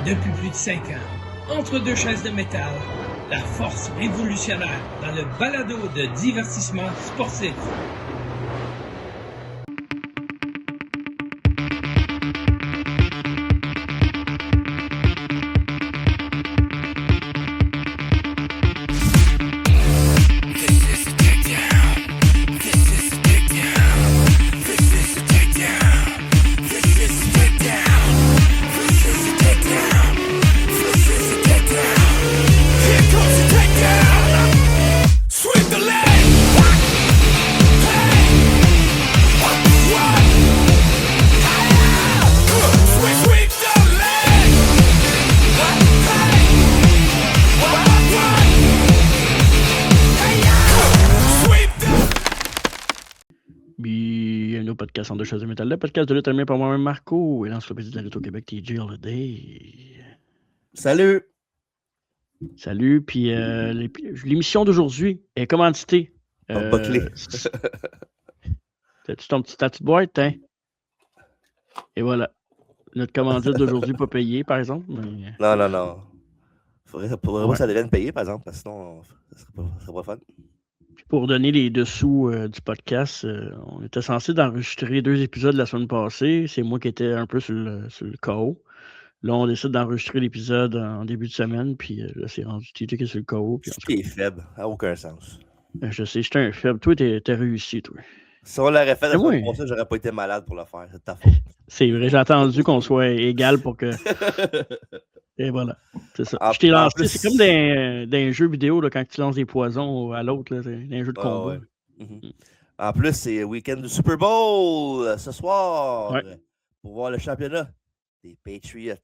depuis plus de 5 ans. Entre deux chaises de métal, la force révolutionnaire dans le balado de divertissement sportif. Podcast en deux chaises de métal, le podcast de lutte animé par moi-même Marco et l'encyclopédie de la lutte au Québec, TJ Holiday. Salut! Salut, puis l'émission d'aujourd'hui est commanditée. Pas clé. T'as-tu ta petite boîte, hein? Et voilà. Notre commandite d'aujourd'hui pas payée, par exemple. Mais... Non. Faudrait pas que ça devienne payé, par exemple, parce que sinon, ça serait pas fun. Pour donner les dessous du podcast, on était censé d'enregistrer 2 épisodes la semaine passée. C'est moi qui étais un peu sur le KO. Là, on décide d'enregistrer l'épisode en début de semaine, puis là, c'est rendu TJ qui est sur le KO. Ce qui est faible, ça n'a aucun sens. Je sais, j'étais un faible. Toi, t'as réussi, toi. Si on l'aurait fait la semaine passée, j'aurais pas été malade pour le faire. C'est de ta faute. C'est vrai, j'ai attendu qu'on soit égal pour que... Et voilà, c'est ça. Je t'ai lancé, plus... c'est comme dans jeux vidéo, là, quand tu lances des poisons à l'autre, là, c'est un jeu de combat. Ouais. En plus, c'est le week-end du Super Bowl ce soir pour voir le championnat des Patriots.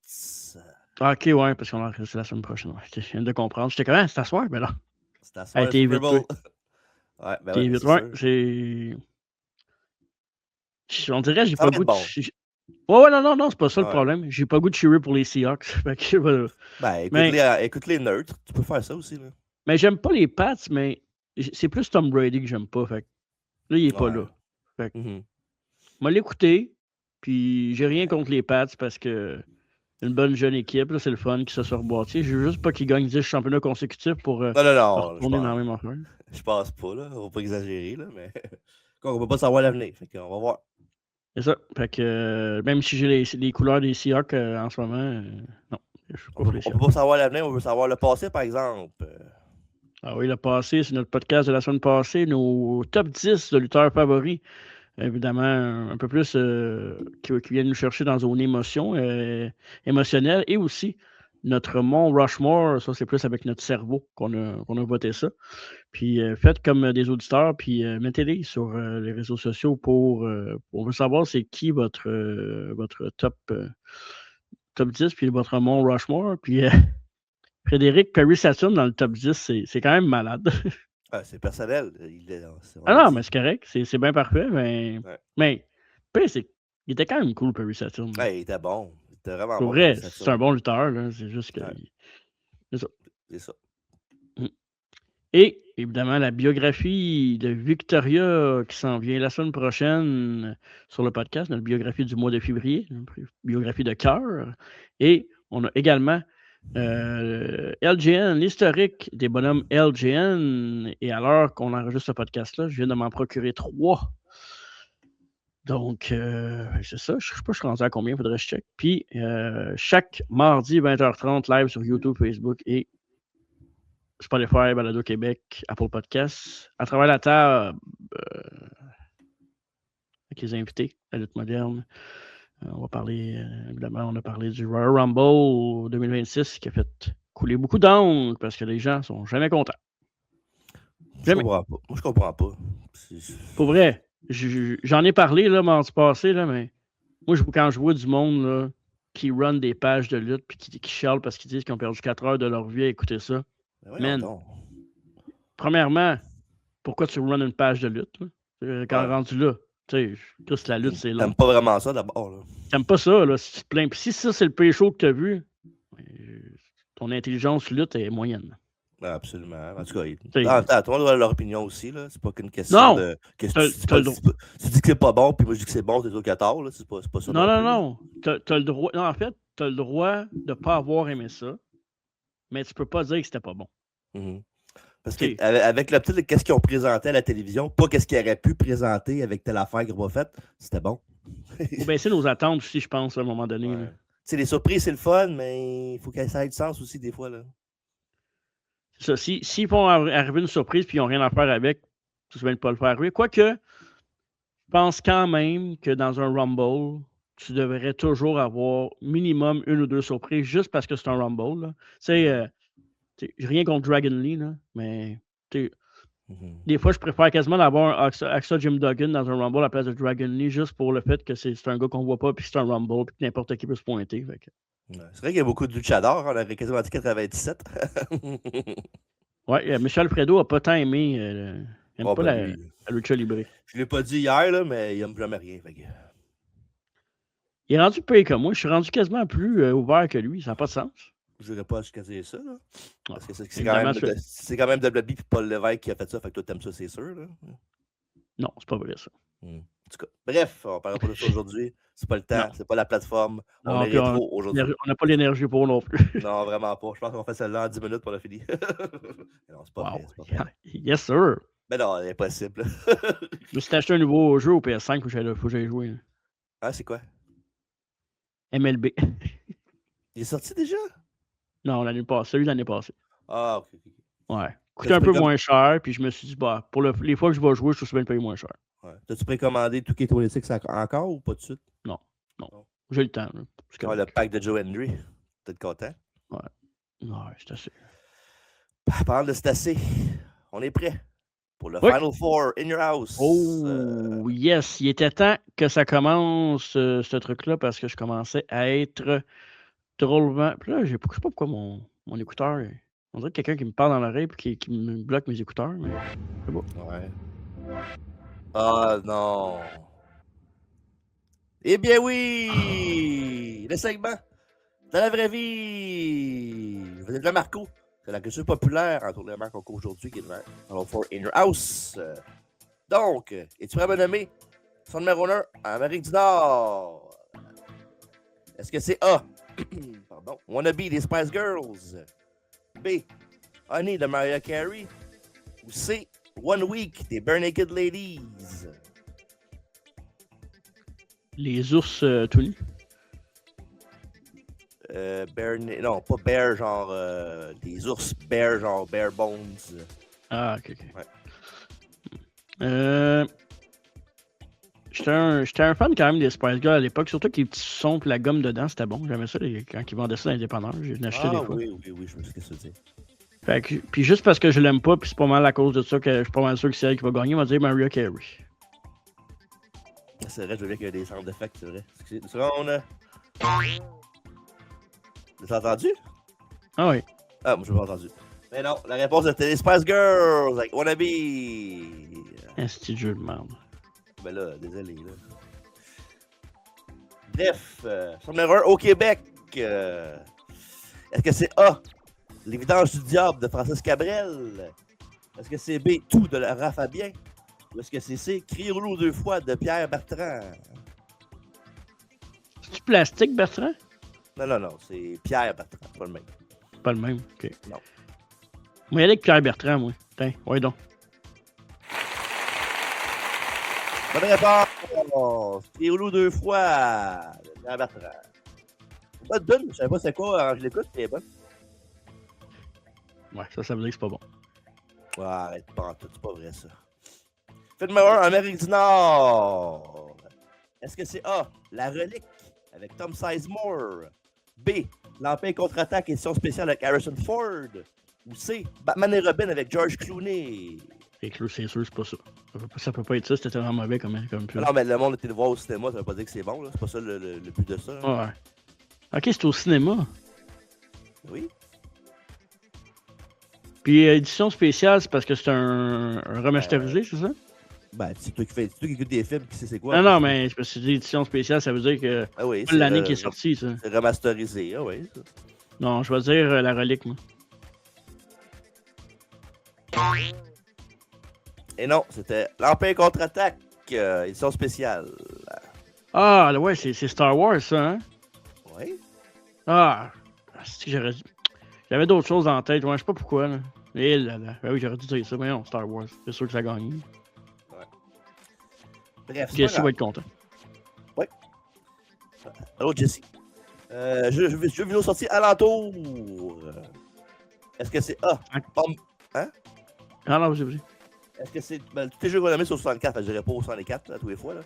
Ok, ouais, parce qu'on en reste la semaine prochaine. Ouais. Je viens de comprendre. J'étais quand même, c'est à soir, mais là. C'est à soir, le Super Bowl. Ouais, ben t'es vite, on dirait, j'ai pas goût de... Ouais, non, c'est pas ça le problème. J'ai pas goût de cheerer pour les Seahawks. Écoute les nerds, tu peux faire ça aussi. Là. Mais j'aime pas les Pats, mais c'est plus Tom Brady que j'aime pas. Fait que là, il est pas là. Fait que moi l'écouter, puis j'ai rien contre les Pats parce que une bonne jeune équipe, là, c'est le fun qui se soit reboîtier. Je veux juste pas qu'ils gagnent 10 championnats consécutifs pour retourner dans la même affaire. Je pense pas, là. On va pas exagérer, là, mais on peut pas savoir l'avenir. Fait qu'on va voir. C'est ça. Fait que même si j'ai les couleurs des Seahawks en ce moment, non. Je suis pas on peut pas savoir l'avenir, on veut savoir le passé, par exemple. Ah oui, le passé, c'est notre podcast de la semaine passée, nos top 10 de lutteurs favoris. Évidemment, un peu plus qui viennent nous chercher dans une émotion émotionnelle et aussi notre Mont Rushmore, ça c'est plus avec notre cerveau qu'on a voté ça. Puis faites comme des auditeurs, puis mettez-les sur les réseaux sociaux pour on veut savoir c'est qui votre top 10, puis votre Mont Rushmore. Puis Frédéric Perry Saturn dans le top 10, c'est quand même malade. C'est personnel. Non, mais c'est correct. C'est bien parfait, mais... Ouais. Mais il était quand même cool, Perry Saturn. Ouais, il était bon. Il était vraiment bon. Pour vrai, c'est un bon lutteur. Là. C'est juste que... C'est ça. Et, évidemment, la biographie de Victoria qui s'en vient la semaine prochaine sur le podcast, notre biographie du mois de février, une biographie de cœur. Et on a également... LGN, l'historique des bonhommes LGN, et à l'heure qu'on enregistre ce podcast-là, je viens de m'en procurer 3. Donc, c'est ça. Je ne sais pas, je suis rendu à combien, il faudrait que je check. Puis, chaque mardi, 20h30, live sur YouTube, Facebook et Spotify, Balado Québec, Apple Podcasts, à travers la table, avec les invités, la lutte moderne. On va parler, évidemment, on a parlé du Royal Rumble 2026 qui a fait couler beaucoup d'encre parce que les gens sont jamais contents. Jamais. Moi, je comprends pas. Pour vrai, j'en ai parlé là, mardi passé, là, mais moi, quand je vois du monde là, qui run des pages de lutte puis qui chialent parce qu'ils disent qu'ils ont perdu 4 heures de leur vie à écouter ça. Premièrement, pourquoi tu run une page de lutte? Là? Quand rendu là, tu sais, la lutte, c'est long. T'aimes pas vraiment ça d'abord, là. T'aimes pas ça, là, si tu te plains. Puis si ça, c'est le pay-show que t'as vu, ton intelligence lutte est moyenne. Absolument. En tout cas, tout le monde a leur opinion aussi, là. C'est pas qu'une question non, de... Tu dis que c'est pas bon, puis moi je dis que c'est bon, t'es toi qui as tort, là. C'est pas ça. Non. T'as le droit... Non, en fait, t'as le droit de pas avoir aimé ça, mais tu peux pas dire que c'était pas bon. Mm-hmm. Parce qu'avec l'optique de qu'est-ce qu'ils ont présenté à la télévision, pas qu'est-ce qu'ils auraient pu présenter avec telle affaire qu'ils n'ont pas faite, c'était bon. Il faut baisser nos attentes aussi, je pense, à un moment donné. Ouais. Les surprises, c'est le fun, mais il faut que ça ait du sens aussi des fois. Là. C'est ça. S'ils font arriver une surprise et ils n'ont rien à faire avec, tu ne vas pas le faire arriver. Quoique, je pense quand même que dans un Rumble, tu devrais toujours avoir minimum 1 ou 2 surprises juste parce que c'est un Rumble. J'ai rien contre Dragon Lee, là, mais des fois, je préfère quasiment d'avoir un Axa Jim Duggan dans un Rumble à la place de Dragon Lee juste pour le fait que c'est un gars qu'on voit pas puis c'est un Rumble puis que n'importe qui peut se pointer. C'est vrai qu'il y a beaucoup de luchadors. On avait quasiment dit 97. Ouais, M. Alfredo n'a pas tant aimé. Il n'aime pas la lucha libre. Je ne l'ai pas dit hier, là, mais il n'aime jamais rien. Fait que... Il est rendu pire que moi. Je suis rendu quasiment plus ouvert que lui. Ça n'a pas de sens. Je n'irais pas jusqu'à dire ça. Là. Parce que c'est quand même WWE et Paul Lévesque qui a fait ça. Fait que toi, t'aimes ça, c'est sûr. Là. Non, c'est pas vrai, ça. En tout cas, bref, on ne parlera pas de ça aujourd'hui. C'est pas le temps, c'est pas la plateforme. On est rétro aujourd'hui. On n'a pas l'énergie pour non plus. Non, vraiment pas. Je pense qu'on fait celle-là en 10 minutes pour la finir. Non, c'est pas vrai. Yes, sir. Mais non, c'est impossible. Je me suis acheté un nouveau jeu au PS5 où j'allais jouer. Là. Ah, c'est quoi? MLB. Il est sorti déjà? Non, celui de l'année passée. Ah, ok. Ouais. Coûtait un peu moins cher, puis je me suis dit, bah, pour les fois que je vais jouer, je suis bien de payer moins cher. Ouais. T'as-tu précommandé tout qui est politique encore ou pas tout de suite? Non. J'ai le temps. Le pack de Joe Hendry. T'es content? Ouais, c'est assez. Parle de c'est assez. On est prêt pour le Final Four in your house. Oh, yes. Il était temps que ça commence, ce truc-là, parce que je commençais à être drôlement. Puis là, je sais pas pourquoi mon écouteur. On dirait quelqu'un qui me parle dans l'oreille et qui me bloque mes écouteurs, mais c'est beau. Ouais. Ah non. Eh bien oui! Le segment de la vraie vie! Vous êtes le Marco. C'est la culture populaire en tournée de marque encore aujourd'hui qui est devant Final Four in your house. Donc, es-tu prêt à me nommer son numéro 1 en Amérique du Nord? Est-ce que c'est A? Pardon. Wannabe des Spice Girls? B. Honey de Mariah Carey? Ou C. One Week des Bare Naked Ladies? Les ours tout nus? Non, pas bear, genre des ours bear, genre bare bones. Ah, ok. Ouais. J'étais un fan quand même des Spice Girls à l'époque, surtout que les petits sons et la gomme dedans, c'était bon. J'aimais ça quand ils vendaient ça dans les dépanneurs. J'ai acheté des fois. Oui, je me suis dit que ça. Fait que, puis juste parce que je l'aime pas, puis c'est pas mal à cause de ça que je suis pas mal sûr que c'est elle qui va gagner, on va dire Mariah Carey. C'est vrai, je veux dire qu'il y a des sound effects, c'est vrai. C'est vrai, on a... T'as entendu? Ah oui. Ah, moi je l'ai pas entendu. Mais non, la réponse était les Spice Girls avec Wannabe. Un petit jeu de merde. Ben là, désolé. Là. Bref, son numéro 1 au Québec. Est-ce que c'est A, L'évidence du diable de Francis Cabrel? Est-ce que c'est B, Tout de Laurent Fabien? Ou est-ce que c'est C, Criollo 2 fois de Pierre Bertrand? C'est-tu plastique, Bertrand? Non, c'est Pierre Bertrand, c'est pas le même. Pas le même, ok. Non. Moi, il y a avec Pierre Bertrand, moi. Tiens, ouais donc. Bonne réponse! Criollo 2 fois de Pierre Bertrand. C'est pas de donne, je savais pas c'est quoi, je l'écoute, c'est bonne. Ouais, ça veut dire que c'est pas bon. Ouais, arrête pas en tout, c'est pas vrai ça. Fait numéro 1, Amérique du Nord. Est-ce que c'est A, La Relique avec Tom Sizemore? B, L'Empire contre-attaque édition spéciale avec Harrison Ford? Ou C, Batman et Robin avec George Clooney? C'est sûr, c'est pas ça. Ça peut pas être ça, c'était tellement mauvais comme film. Non, mais le monde était le voir au cinéma, ça veut pas dire que c'est bon, là. C'est pas ça le but de ça. Hein. Ouais. Ok, c'est au cinéma. Oui. Puis édition spéciale, c'est parce que c'est un remasterisé, c'est ça? Ben, c'est toi qui écoutes des films, qui sait c'est quoi. Non, mais c'est parce que édition spéciale, ça veut dire que c'est l'année qui est sortie, ça. C'est remasterisé, ah oui. Ça. Non, je vais dire La Relique, moi. Et non, c'était L'Empire contre-attaque, édition spéciale. Ah, ouais, c'est Star Wars, ça, hein? Oui. Ah, j'avais d'autres choses en tête. Ouais, je sais pas pourquoi. Là. Et là, là. Ben oui, j'aurais dû dire ça. Mais non, Star Wars. C'est sûr que ça a gagné. Bref, c'est Jesse pas va grave. être content. Allô, Jesse. Jeux vidéo sortis alentour. Est-ce que c'est A? Ah non, vas-y. Est-ce que c'est. Ben, tous les jeux qu'on a mis sur 64, je dirais pas au 64 là, tous les fois. Là.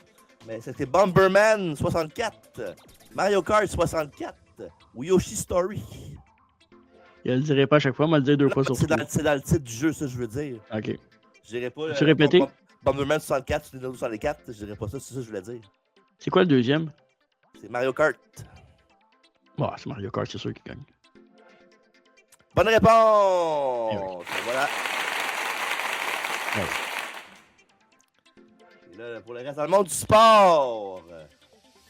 Mais c'était Bomberman 64, Mario Kart 64 ou Yoshi Story. Il le dirait pas à chaque fois, mais il le dire deux fois Non, sur trois. c'est dans le titre du jeu, ça, je veux dire. Ok. Je dirais pas. Tu répéter? Bomberman 64, Nintendo 64, je dirais pas ça, c'est ça que je voulais dire. C'est quoi le deuxième? C'est Mario Kart. Bon, c'est Mario Kart, c'est sûr qu'il gagne. Bonne réponse! Voilà. Ouais. Et là, pour le reste dans le monde du sport,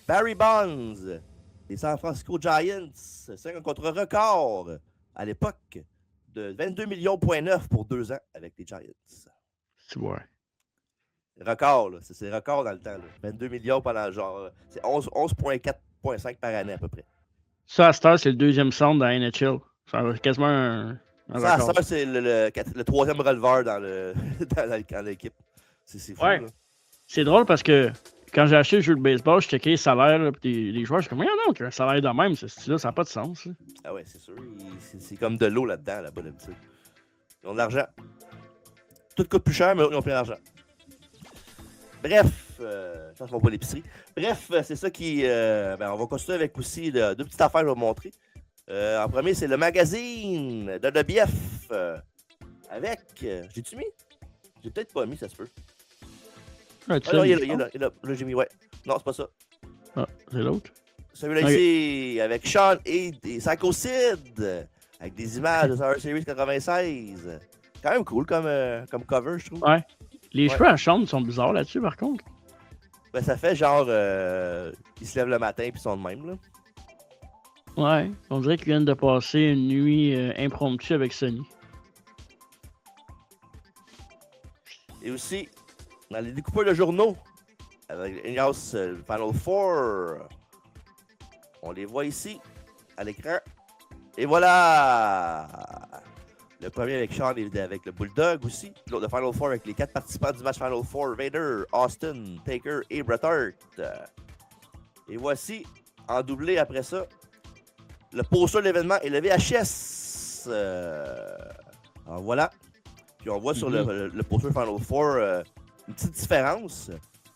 Barry Bonds, les San Francisco Giants, c'est un contre record à l'époque de 22,9 millions pour 2 ans avec les Giants. C'est vrai. Record, là. C'est record dans le temps. Là. 22 millions pendant genre. C'est 11,4,5 par année à peu près. Ça, à cette heure, c'est le deuxième centre dans la NHL. C'est quasiment un Ça, record. ça c'est le troisième releveur dans l'équipe. C'est fou. Ouais. Là. C'est drôle parce que quand j'ai acheté le jeu de baseball, je checkais les salaires là, des joueurs. Je suis comme, non, qu'un salaire de même, ce style-là, ça n'a pas de sens. Là. Ah ouais, c'est sûr. C'est comme de l'eau là-dedans, là-bas, d'habitude. Ils ont de l'argent. Tout coûte plus cher, mais ils ont plein d'argent. Bref, ça se va pas l'épicerie. Bref, c'est ça qui. On va continuer avec aussi deux petites affaires que je vais vous montrer. En premier, c'est le magazine de Bief. Avec. J'ai-tu mis? J'ai peut-être pas mis, ça se peut. Ouais, Ah non, il est là. Là, j'ai mis, ouais. Non, c'est pas ça. Ah, c'est l'autre. Celui-là ici, avec Sean et Psycho Sid. Avec des images de Survivor Series 96. Quand même cool comme cover, je trouve. Ouais. Les cheveux à Sean sont bizarres là-dessus, par contre. Ben, ça fait genre. Ils se lèvent le matin et ils sont de même, là. Ouais. On dirait qu'ils viennent de passer une nuit impromptue avec Sony. Et aussi, dans les découpeurs de journaux, avec In-House Final Four, on les voit ici, à l'écran. Et voilà! Le premier avec Sean et avec le Bulldog aussi. L'autre, le Final Four avec les 4 participants du match Final Four, Vader, Austin, Taker et Bret Hart. Et voici, en doublé après ça, le poster de l'événement et le VHS. Alors voilà. Puis on voit sur le poster Final Four une petite différence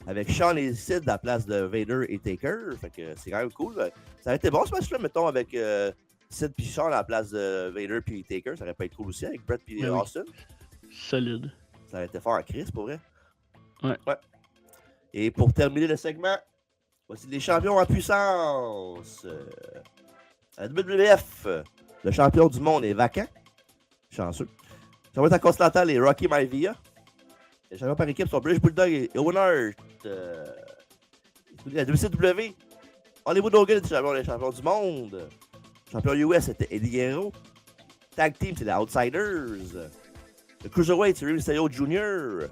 avec Sean et Sid à la place de Vader et Taker. Fait que c'est quand même cool. Ça aurait été bon ce match-là, mettons, avec Sid et Sean à la place de Vader et Taker. Ça aurait pas été cool aussi avec Bret et Austin. Solide. Ça aurait été fort en crise, pour vrai. Ouais. Et pour terminer le segment, voici les champions en puissance. À la WWF, le champion du monde est vacant. Chanceux. Champion intercontinental est Rocky Maivia. Les champions par équipe sont British Bulldog et Owen Hart. La WCW, Hollywood Hogan est les champions du monde. Champion US était Eddie Guerrero. Tag Team, c'est les Outsiders. Le Cruiserweight, c'est Rey Mysterio Jr. Le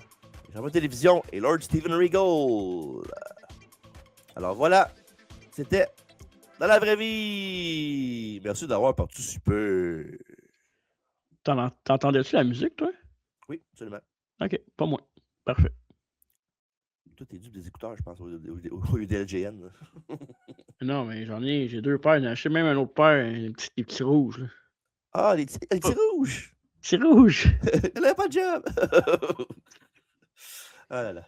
champion de télévision est Lord Steven Regal. Alors voilà, c'était dans la vraie vie. Merci d'avoir participé. T'entendais-tu la musique, toi? Oui, absolument. Ok, pas moi. Parfait. Toi, t'es dû des écouteurs, je pense, au UDLGN. Non, mais j'ai 2 paires. J'en ai acheté même un autre paire, les petits rouges. Là. Ah, les petits rouges! Petits rouges! Elle n'a pas de job! Ah là là.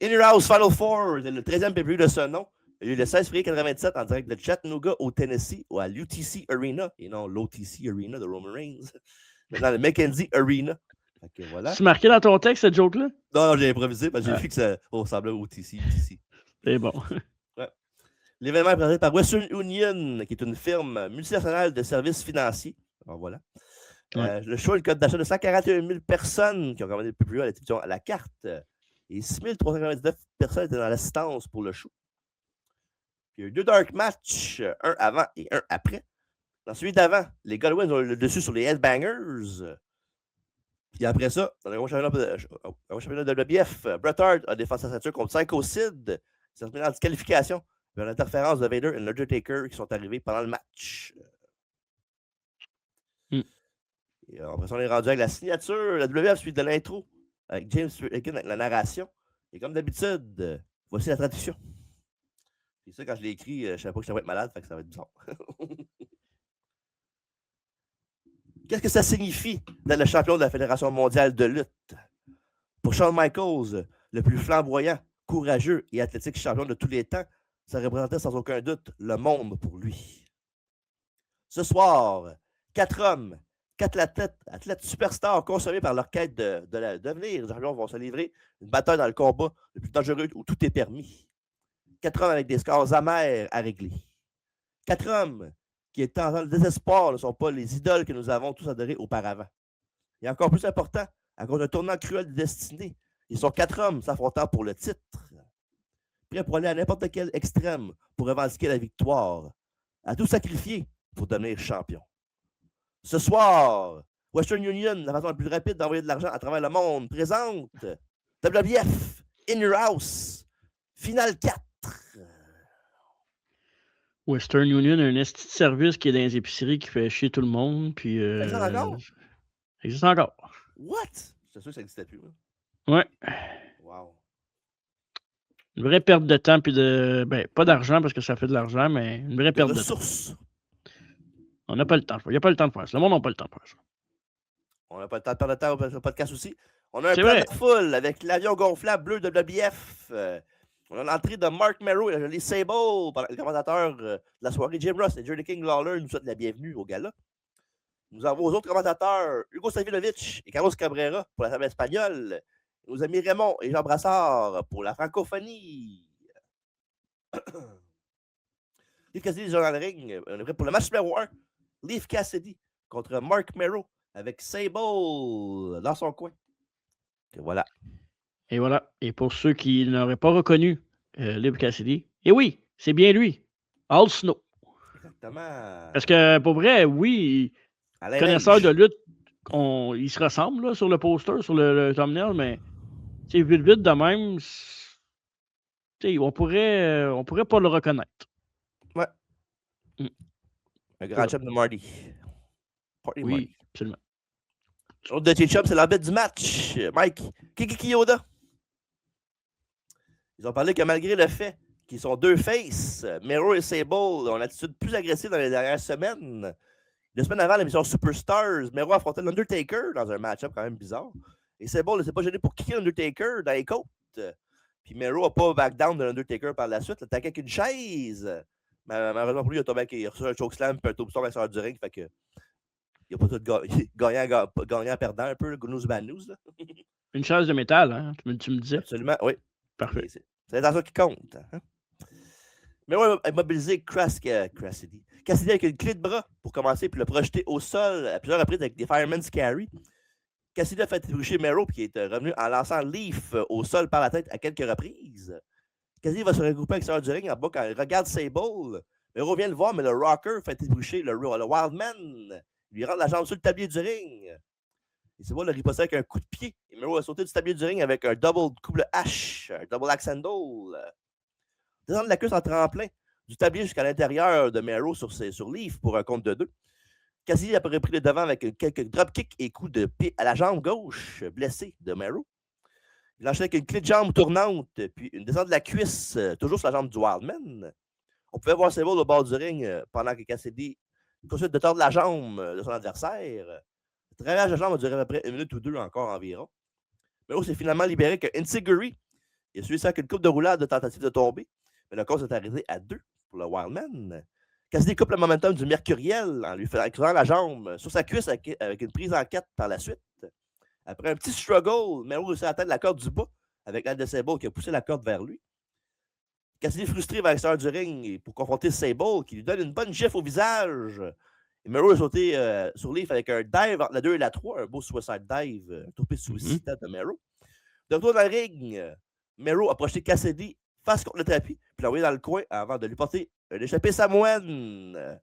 In Your House Final Four, le 13e PPV de ce nom. Il y a eu le 16 février 1997 en direct de Chattanooga au Tennessee, à l'UTC Arena, et non l'OTC Arena de Roman Reigns. Dans le McKenzie Arena. Okay, voilà. Tu marqué dans ton texte cette joke-là? Non, j'ai improvisé parce que j'ai vu que ça ressemblait au UTC. C'est bon. Ouais. L'événement est présenté par Western Union, qui est une firme multinationale de services financiers. Alors voilà. Ouais. Le show a le code d'achat de 141 000 personnes qui ont commandé le PPV à la télévision à la carte. Et 6 399 personnes étaient dans l'assistance pour le show. Il y a eu 2 dark matchs, un avant et un après. Dans celui d'avant, les Godwins ont le dessus sur les Headbangers. Puis après ça, dans le championnat de WBF, Bret Hart a défendu sa ceinture contre Psycho Sid. Il s'est terminé en disqualification Vers l'interférence de Vader et l'Undertaker qui sont arrivés pendant le match. Et après ça, on est rendu avec la signature, la WF suite de l'intro, avec James Aiken avec la narration. Et comme d'habitude, voici la traduction. C'est ça, quand je l'ai écrit, je ne savais pas que je vais être malade, fait que ça va être bizarre. Qu'est-ce que ça signifie d'être le champion de la Fédération mondiale de lutte? Pour Shawn Michaels, le plus flamboyant, courageux et athlétique champion de tous les temps, ça représentait sans aucun doute le monde pour lui. Ce soir, 4 hommes, 4 athlètes superstars consommés par leur quête de devenir champion vont se livrer une bataille dans le combat le plus dangereux où tout est permis. 4 hommes avec des scores amers à régler. 4 hommes qui, étant dans le désespoir, ne sont pas les idoles que nous avons tous adorées auparavant. Et encore plus important, à cause d'un tournant cruel de destinée, ils sont 4 hommes s'affrontant pour le titre, prêts pour aller à n'importe quel extrême pour revendiquer la victoire, à tout sacrifier pour devenir champion. Ce soir, Western Union, la façon la plus rapide d'envoyer de l'argent à travers le monde, présente WWF In Your House, finale 4. Western Union a un esti de service qui est dans les épiceries qui fait chier tout le monde. Puis, Ça existe encore? Ça existe encore. What? C'est sûr que ça n'existait plus. Hein? Ouais. Wow. Une vraie perte de temps puis de. Ben, pas d'argent parce que ça fait de l'argent, mais une vraie perte de temps. On n'a pas le temps. Il n'y a pas le temps de faire ça. Le monde n'a pas le temps de faire ça. On n'a pas le temps de perdre de temps sur le podcast aussi. On a un plan de foule avec l'avion gonflable bleu de WWF. On a l'entrée de Mark Merrow et les Sable, le commentateur de la soirée. Jim Ross et Jerry King Lawler nous souhaitent la bienvenue au gala. Nous avons aux autres commentateurs Hugo Savinovich et Carlos Cabrera pour la table espagnole. Nos amis Raymond et Jean Brassard pour la francophonie. Leif Cassidy dans le ring. On est prêt pour le match numéro 1. Leif Cassidy contre Mark Merrow avec Sable dans son coin. Et voilà. Et voilà. Et pour ceux qui n'auraient pas reconnu Leif Cassidy, et oui, c'est bien lui. Al Snow. Exactement. Parce que pour vrai, oui, connaisseurs de lutte, ils se ressemblent là, sur le poster, sur le thumbnail, mais vite de même, on pourrait pas le reconnaître. Ouais. Un grand chum de Marty. Oui, Marty. Absolument. L'autre de T-Chop, c'est l'arbitre du match. Mike Kikiyoda. Ils ont parlé que malgré le fait qu'ils sont deux faces, Merrow et Sable ont une attitude plus agressive dans les dernières semaines. 2 semaines avant l'émission Superstars, Merrow affrontait l'Undertaker dans un match-up quand même bizarre. Et Sable ne s'est pas gêné pour kicker l'Undertaker dans les côtes. Puis Merrow n'a pas back down de l'Undertaker par la suite. Il attaquait avec une chaise. Mais malheureusement pour lui, il a tombé avec un chokeslam et un tombstone à l'extérieur du ring. Fait que il n'a pas tout gagnant-perdant un peu, le good news, bad news. Là. Une chaise de métal, hein? Tu me disais? Absolument, oui. Parfait. C'est l'intention qui compte. Hein? Mais ouais, immobilisé Cassidy. Cassidy avec une clé de bras pour commencer, puis le projeter au sol à plusieurs reprises avec des Fireman's Carry. Cassidy a fait ébrucher Merrow, qui est revenu en lançant Leaf au sol par la tête à quelques reprises. Cassidy va se regrouper avec l'extérieur du ring en bas quand il regarde Sable. Merrow vient le voir, mais le Rocker fait ébrucher le Wildman. Il lui rentre la jambe sur le tablier du ring. Et c'est bon, le ripostait avec un coup de pied. Et Merrow a sauté du tablier du ring avec un double couple H, un double axe handle. Descendre la cuisse en tremplin du tablier jusqu'à l'intérieur de Merrow sur Leaf pour un compte de 2. Cassidy a repris le devant avec quelques dropkicks et coups de pied à la jambe gauche blessée de Merrow. Il enchaîne avec une clé de jambe tournante, puis une descente de la cuisse, toujours sur la jambe du Wildman. On pouvait voir Sable au bord du ring pendant que Cassidy continue de tordre la jambe de son adversaire. Le travail de la jambe a duré à peu près 1 minute ou 2 encore environ. Merrow s'est finalement libéré que Enzuigiri. Il a suivi ça avec une coupe de roulade de tentative de tomber. Mais le compte est arrivé à 2 pour le Wildman. Cassidy coupe le momentum du Mercuriel en lui faisant la jambe sur sa cuisse avec une prise en 4 par la suite. Après un petit struggle, Merrow réussit à atteindre la corde du bas avec l'aide de Sable qui a poussé la corde vers lui. Cassidy frustré vers l'extérieur du ring pour confronter Sable qui lui donne une bonne gifle au visage. Et Merrow a sauté sur Leaf avec un dive entre la 2 et la 3, un beau suicide dive, un toupé suicidaire de Merrow. De retour dans le ring, Merrow a projeté Cassidy face contre le tapis, puis l'a envoyé dans le coin avant de lui porter un échappé samoan.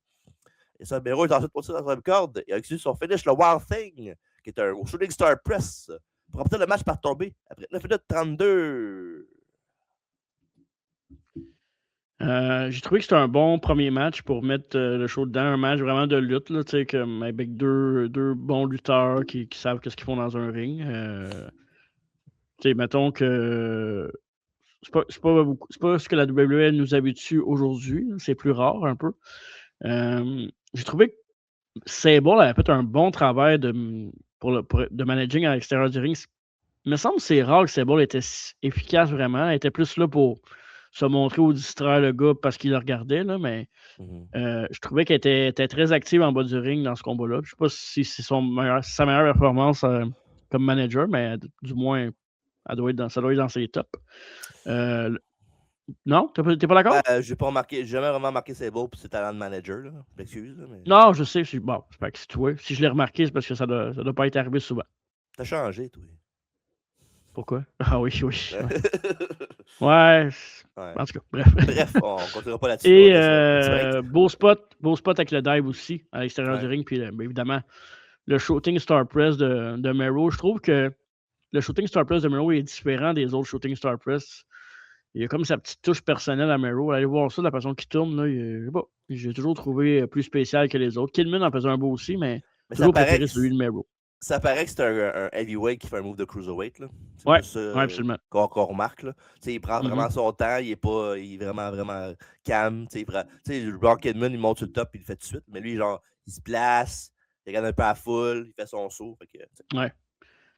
Et ça, Merrow est ensuite passé dans sa corde et a utilisé son finish, le Wild Thing, qui est un Shooting Star Press, pour remporter le match par tombée après 9 minutes 32. J'ai trouvé que c'était un bon premier match pour mettre le show dedans. Un match vraiment de lutte, là, comme avec deux bons lutteurs qui savent ce qu'ils font dans un ring. Mettons que c'est pas ce que la WWE nous habitue aujourd'hui. C'est plus rare un peu. J'ai trouvé que Sable avait fait un bon travail de managing à l'extérieur du ring. Il me semble que c'est rare que Sable était efficace vraiment. Elle était plus là pour se montrer ou distraire le gars parce qu'il le regardait, là, mais je trouvais qu'elle était très active en bas du ring dans ce combat-là. Je ne sais pas si c'est sa meilleure performance comme manager, mais du moins, ça doit être dans ses tops. Non? T'es pas d'accord? J'ai jamais vraiment remarqué Sable pour ses talents de manager. Là. Je m'excuse. Mais... Non, je sais. Bon, c'est pas que c'est toi. Si je l'ai remarqué, c'est parce que ça doit pas être arrivé souvent. T'as changé, toi. Pourquoi? Ah oui. Ouais. En tout cas, bref. Bref, on ne continuera pas là-dessus. Et beau spot avec le dive aussi à l'extérieur du ring. Puis évidemment, le shooting star press de Mero. Je trouve que le shooting star press de Mero est différent des autres shooting star press. Il y a comme sa petite touche personnelle à Mero. Allez voir ça, la façon qu'il tourne. Là, j'ai toujours trouvé plus spécial que les autres. Kidman en faisait un beau aussi, mais toujours préféré celui de Mero. Ça paraît que c'est un heavyweight qui fait un move de cruiserweight. Oui, absolument. Qu'on remarque. Là. Il prend vraiment son temps. Il est vraiment, vraiment calme. Brock Kidman, il monte sur le top et il le fait tout de suite. Mais lui, genre, il se place, il regarde un peu à la foule, il fait son saut. Ouais.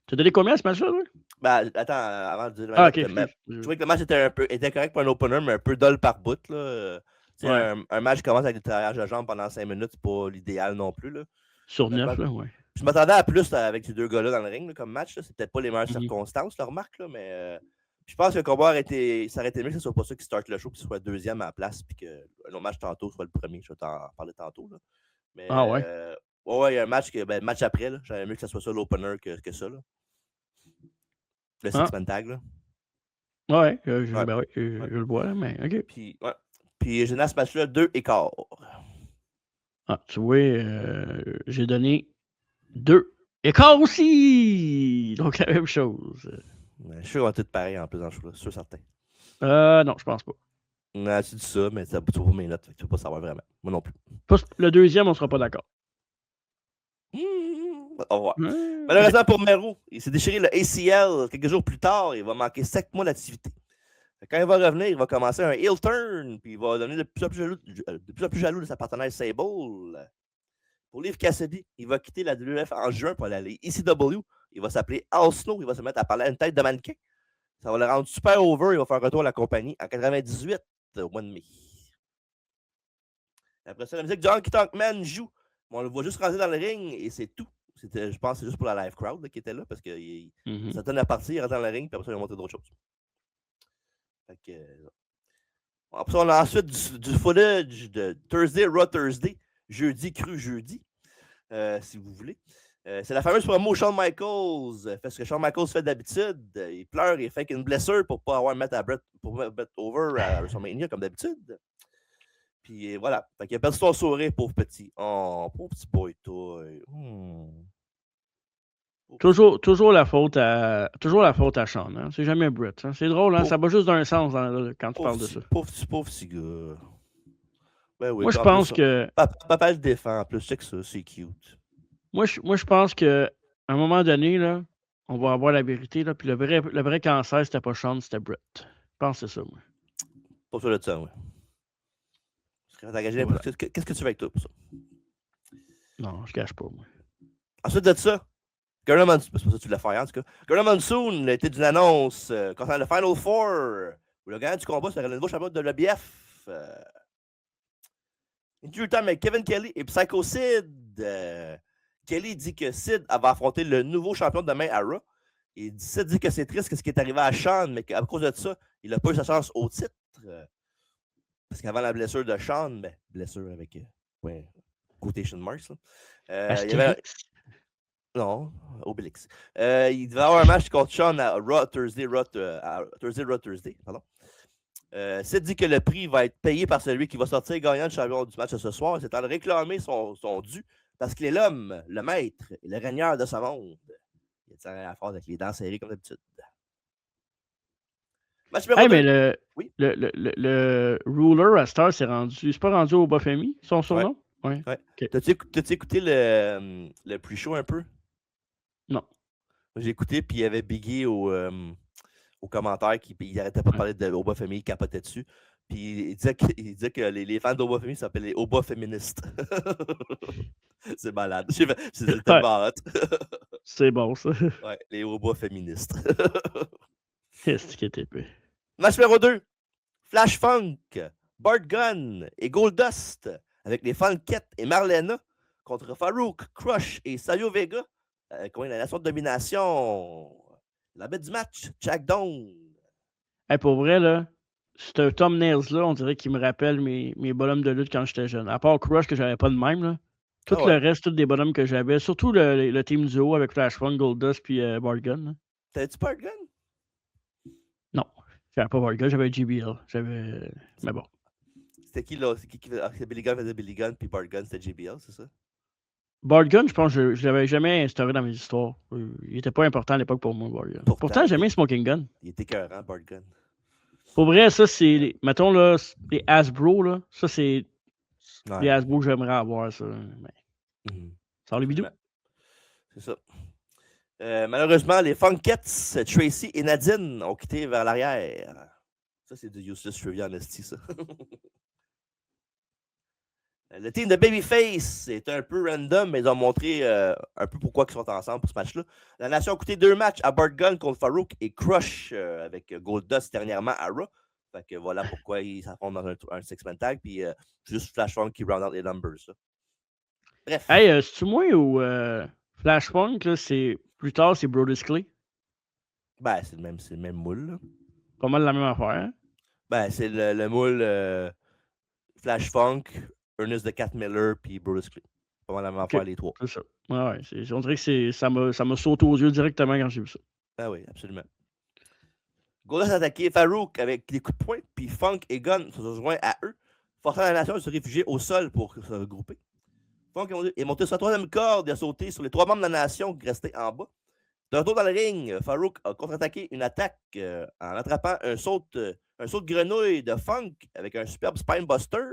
Tu as donné combien à ce match-là? Oui? Ben, attends, avant de dire je trouvais que le match était correct pour un opener, mais un peu dull par bout. Là. Un match qui commence avec des travaillages de jambes pendant 5 minutes, c'est pas l'idéal non plus. Là. Sur 9, là, ouais. Je m'attendais à plus avec ces deux gars-là dans le ring là, comme match. C'est peut-être pas les meilleures circonstances, la remarque, là, mais je pense que le combat ça aurait été mieux que ce soit pas ça qui starte le show, que ce soit le deuxième à la place, puis qu'un autre match tantôt soit le premier. Je vais t'en parler tantôt. Là. Mais, il y a un match, match après. J'aurais mieux que ce soit ça l'opener que ça. Là. Le six-man tag. Là. Je le vois, mais OK. Puis j'ai donné à ce match-là 2 écarts. Ah, tu vois, j'ai donné 2 écarts aussi! Donc la même chose. Je suis sûr qu'on va tout pareil en plus dans le show, sûr certain. Non, je pense pas. Non, tu dis ça, mais tu vas pas mes notes, tu ne vas pas savoir vraiment. Moi non plus. Le deuxième, on ne sera pas d'accord. Au revoir. Malheureusement pour Mero, il s'est déchiré le ACL quelques jours plus tard. Il va manquer 7 mois d'activité. Quand il va revenir, il va commencer un heel turn, puis il va devenir de plus en plus jaloux de sa partenaire Sable. Pour Leif Cassidy, il va quitter la WF en juin pour aller à l'ECW. Il va s'appeler Al Snow. Il va se mettre à parler à une tête de mannequin. Ça va le rendre super over. Il va faire un retour à la compagnie en 98, au mois de mai. Après ça, la musique de Honky Tonk Man joue. On le voit juste rentrer dans le ring et c'est tout. Je pense que c'est juste pour la live crowd là, qui était là parce qu'il s'attendait à partir, il rentre dans le ring, puis après ça, il va monter d'autres choses. Après ça, on a ensuite du footage de Thursday, Raw Thursday, jeudi, cru jeudi, si vous voulez. C'est la fameuse promo Shawn Michaels. Fait ce que Shawn Michaels fait d'habitude. Il pleure et fait une blessure pour ne pas avoir mettre Brett over à WrestleMania comme d'habitude. Puis voilà. Fait qu'il a perdu son sourire, pauvre petit. Oh, pauvre petit boy, toi. Toujours la faute à Shawn. Hein? C'est jamais Brett. Hein? C'est drôle, hein? Ça va juste d'un sens quand tu parles de ça. Pauvre petit gars. Ben oui, moi, je pense que... Papa le défend en plus. C'est que ça, c'est cute. Moi, je pense qu'à un moment donné, là, on va avoir la vérité. Là, puis le vrai cancer, c'était pas Shawn, c'était Brett. Je pense que c'est ça, moi. Pas sûr de ça, oui. Qu'est-ce que tu fais avec toi pour ça? Non, je cache pas, moi. Ensuite de ça, Garner Monsoon, c'est pas ça que tu voulais faire en tout cas. Garner Monsoon a été d'une annonce concernant le Final Four, où le gagnant du combat serait le nouveau champion de l'EBF. Interview time avec Kevin Kelly et Psycho Sid. Kelly dit que Sid va affronter le nouveau champion de demain à Raw. Et Sid dit que c'est triste ce qui est arrivé à Shawn, mais qu'à cause de ça, il n'a pas eu sa chance au titre. Parce qu'avant la blessure de Shawn, blessure avec quotation marks. Non, Obélix. Il devait avoir un match contre Shawn à Raw Thursday. Pardon. Sid dit que le prix va être payé par celui qui va sortir gagnant du champion du match ce soir. C'est en réclamer son dû parce qu'il est l'homme, le maître et le régneur de ce monde. Il tient à la force avec les dents serrées comme d'habitude. Match numéro Hey, 2. mais Oui. le Ruler à Star, c'est pas rendu au Bafemi, son surnom? Ouais. Ouais. OK. T'as-tu écouté le pre-show un peu? Non. J'ai écouté, puis il y avait Biggie au commentaire qui il arrêtait pas de Ouais. parler de Oba Family, il capotait dessus. Puis il disait que les fans d'Oba Family s'appellent les Oba féministes. C'est malade. C'est tellement hot. C'est bon, ça. Ouais, les Oba féministes. Qu'est-ce qui était épais? Match numéro 2. Flash Funk, Bart Gunn et Goldust avec les Funkettes et Marlena contre Farouk, Crush et Sayo Vega. Comment la nation de domination. La bête du match, Jack Down. Hey, pour vrai, là, ce thumbnails-là, on dirait qu'il me rappelle mes bonhommes de lutte quand j'étais jeune. À part Crush, que j'avais pas de même, là. Tout Ah ouais. le reste, tous des bonhommes que j'avais. Surtout le team duo avec Flash Funk, Goldust puis Bart Gunn. Là. T'avais-tu Bart Gunn? Non, j'avais pas Bart Gunn, j'avais JBL. Mais bon. C'était qui là? C'est Billy Gunn faisait Billy Gunn, puis Bart Gunn c'était JBL, c'est ça? Bart Gunn, je pense que je l'avais jamais instauré dans mes histoires. Il était pas important à l'époque pour moi, Bart Gunn. Pourtant j'aimais Smoking Gun. Il était écœurant, Bart Gunn. Pour vrai, ça, c'est. Mettons, là, les Hasbro, là. Ça, c'est. Ouais. Les Hasbro que j'aimerais avoir, ça. Mais... Sors les bidous. C'est ça. Malheureusement, les Funkettes, Tracy et Nadine ont quitté vers l'arrière. Ça, c'est du useless trivia en esti, ça. Le team de Babyface est un peu random, mais ils ont montré un peu pourquoi ils sont ensemble pour ce match-là. La nation a coûté 2 matchs à Bart Gunn contre Farouk et Crush avec Goldust dernièrement à Raw. Fait que voilà pourquoi ils s'affrontent dans un six-man tag. Puis juste Flash Funk qui round out les numbers. Ça. Bref. Hey, c'est-tu moi ou Flash Funk, là, plus tard, c'est Brodus Clay? Ben, c'est le même moule. Là. Pas mal la même affaire. Hein? Ben, c'est le moule Flash Funk, Ernest de Cat Miller, puis Brodus Clay. Pas mal la même affaire, les trois. C'est ça. Ouais, on dirait que ça m'a sauté aux yeux directement quand j'ai vu ça. Ah oui, absolument. Goldust a attaqué Farouk avec des coups de poing, puis Funk et Gunn se sont joints à eux, forçant la nation à se réfugier au sol pour se regrouper. Funk est monté sur la troisième corde et a sauté sur les 3 membres de la nation qui restaient en bas. De retour dans le ring, Farouk a contre-attaqué une attaque en attrapant un saut de grenouille de Funk avec un superbe Spinebuster.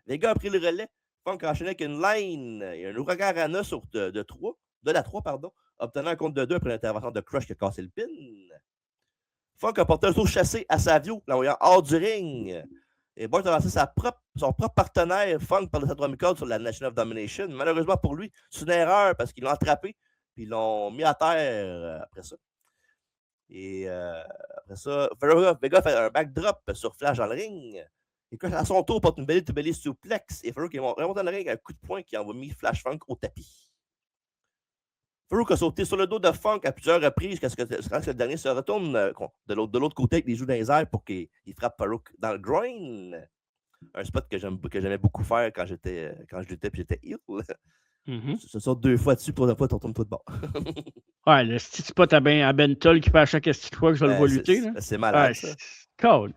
Les gars ont pris le relais. Funk a enchaîné avec une line et un ouragan Rana sur de la 3, obtenant un compte de 2 après l'intervention de Crush qui a cassé le pin. Funk a porté un saut chassé à Savio, l'envoyant hors du ring. Et Bart a lancé son propre partenaire, Funk, par le troisième corde sur la Nation of Domination. Malheureusement pour lui, c'est une erreur parce qu'ils l'ont attrapé puis ils l'ont mis à terre après ça. Et après ça, Vega fait un backdrop sur Flash dans le ring. Et quand à son tour, porte une belly suplex. Et Farouk remonte dans le ring avec un coup de poing qui a mis Flash Funk au tapis. Farouk a sauté sur le dos de Funk à plusieurs reprises jusqu'à ce que le dernier se retourne de l'autre côté avec les joues dans les airs pour qu'il frappe Farouk dans le groin. Un spot que j'aimais beaucoup faire quand je luttais puis j'étais heel. Ce sont 2 fois dessus, 3 fois, tu retournes tout de bord. Ouais, le petit spot à Bentol qui fait à chaque petite fois que je le vois lutter. C'est malade, ça.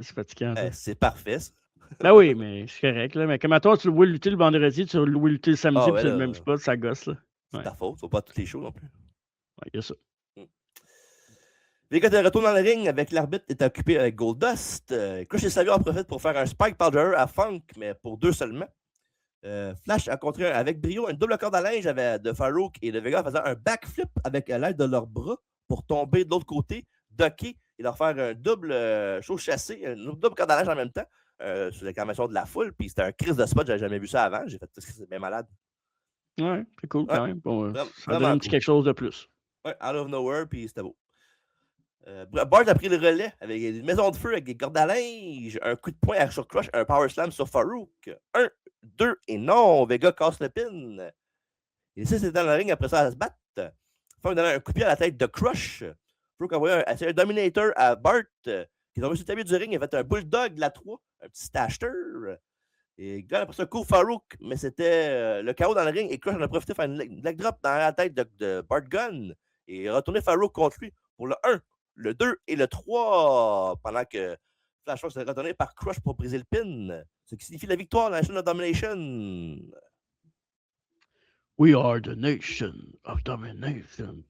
C'est fatigant. C'est parfait, ça. Ben oui, mais c'est correct. Là. Mais comme à toi, tu le vois lutter le vendredi, tu le vois lutter le samedi, puis c'est le même spot, ça gosse. Là. C'est ta faute, tu vas pas toutes les shows non plus. Ouais, il y a ça. Les gars de retour dans le ring avec l'arbitre est occupé avec Goldust. Crush et Savio en profitent pour faire un Spike Powder à Funk, mais pour 2 seulement. Flash a contré avec brio une double corde à linge de Farouk et de Vega faisant un backflip avec l'aide de leurs bras pour tomber de l'autre côté, ducker et leur faire un double show chassé, une double corde à linge en même temps sur l'acclamation de la foule. Puis c'était un crise de spot, j'avais jamais vu ça avant. J'ai fait ça, c'est bien malade. Ouais, c'est cool quand même. Bon, ça donne un petit quelque chose de plus. Ouais, out of nowhere, puis c'était beau. Bart a pris le relais avec une maison de feu avec des cordes à linge, un coup de poing sur Crush, un power slam sur Farouk. 1, 2, et non, Vega casse le pin. Et ça, c'est dans le ring après ça à se battre. Funk donne un coup de pied à la tête de Crush. Farouk a envoyé un Dominator à Bart, qui est tombé sur le tapis du ring et a fait un bulldog de la 3, un petit stashter. Et Gunn après ça court Farouk, mais c'était le chaos dans le ring et Crush en a profité pour faire une leg drop dans la tête de Bart Gunn et retourner Farouk contre lui pour le 1. Le 2 et le 3, pendant que Flash Force est retourné par Crush pour briser le pin, ce qui signifie la victoire de la Nation of Domination. We are the Nation of Domination.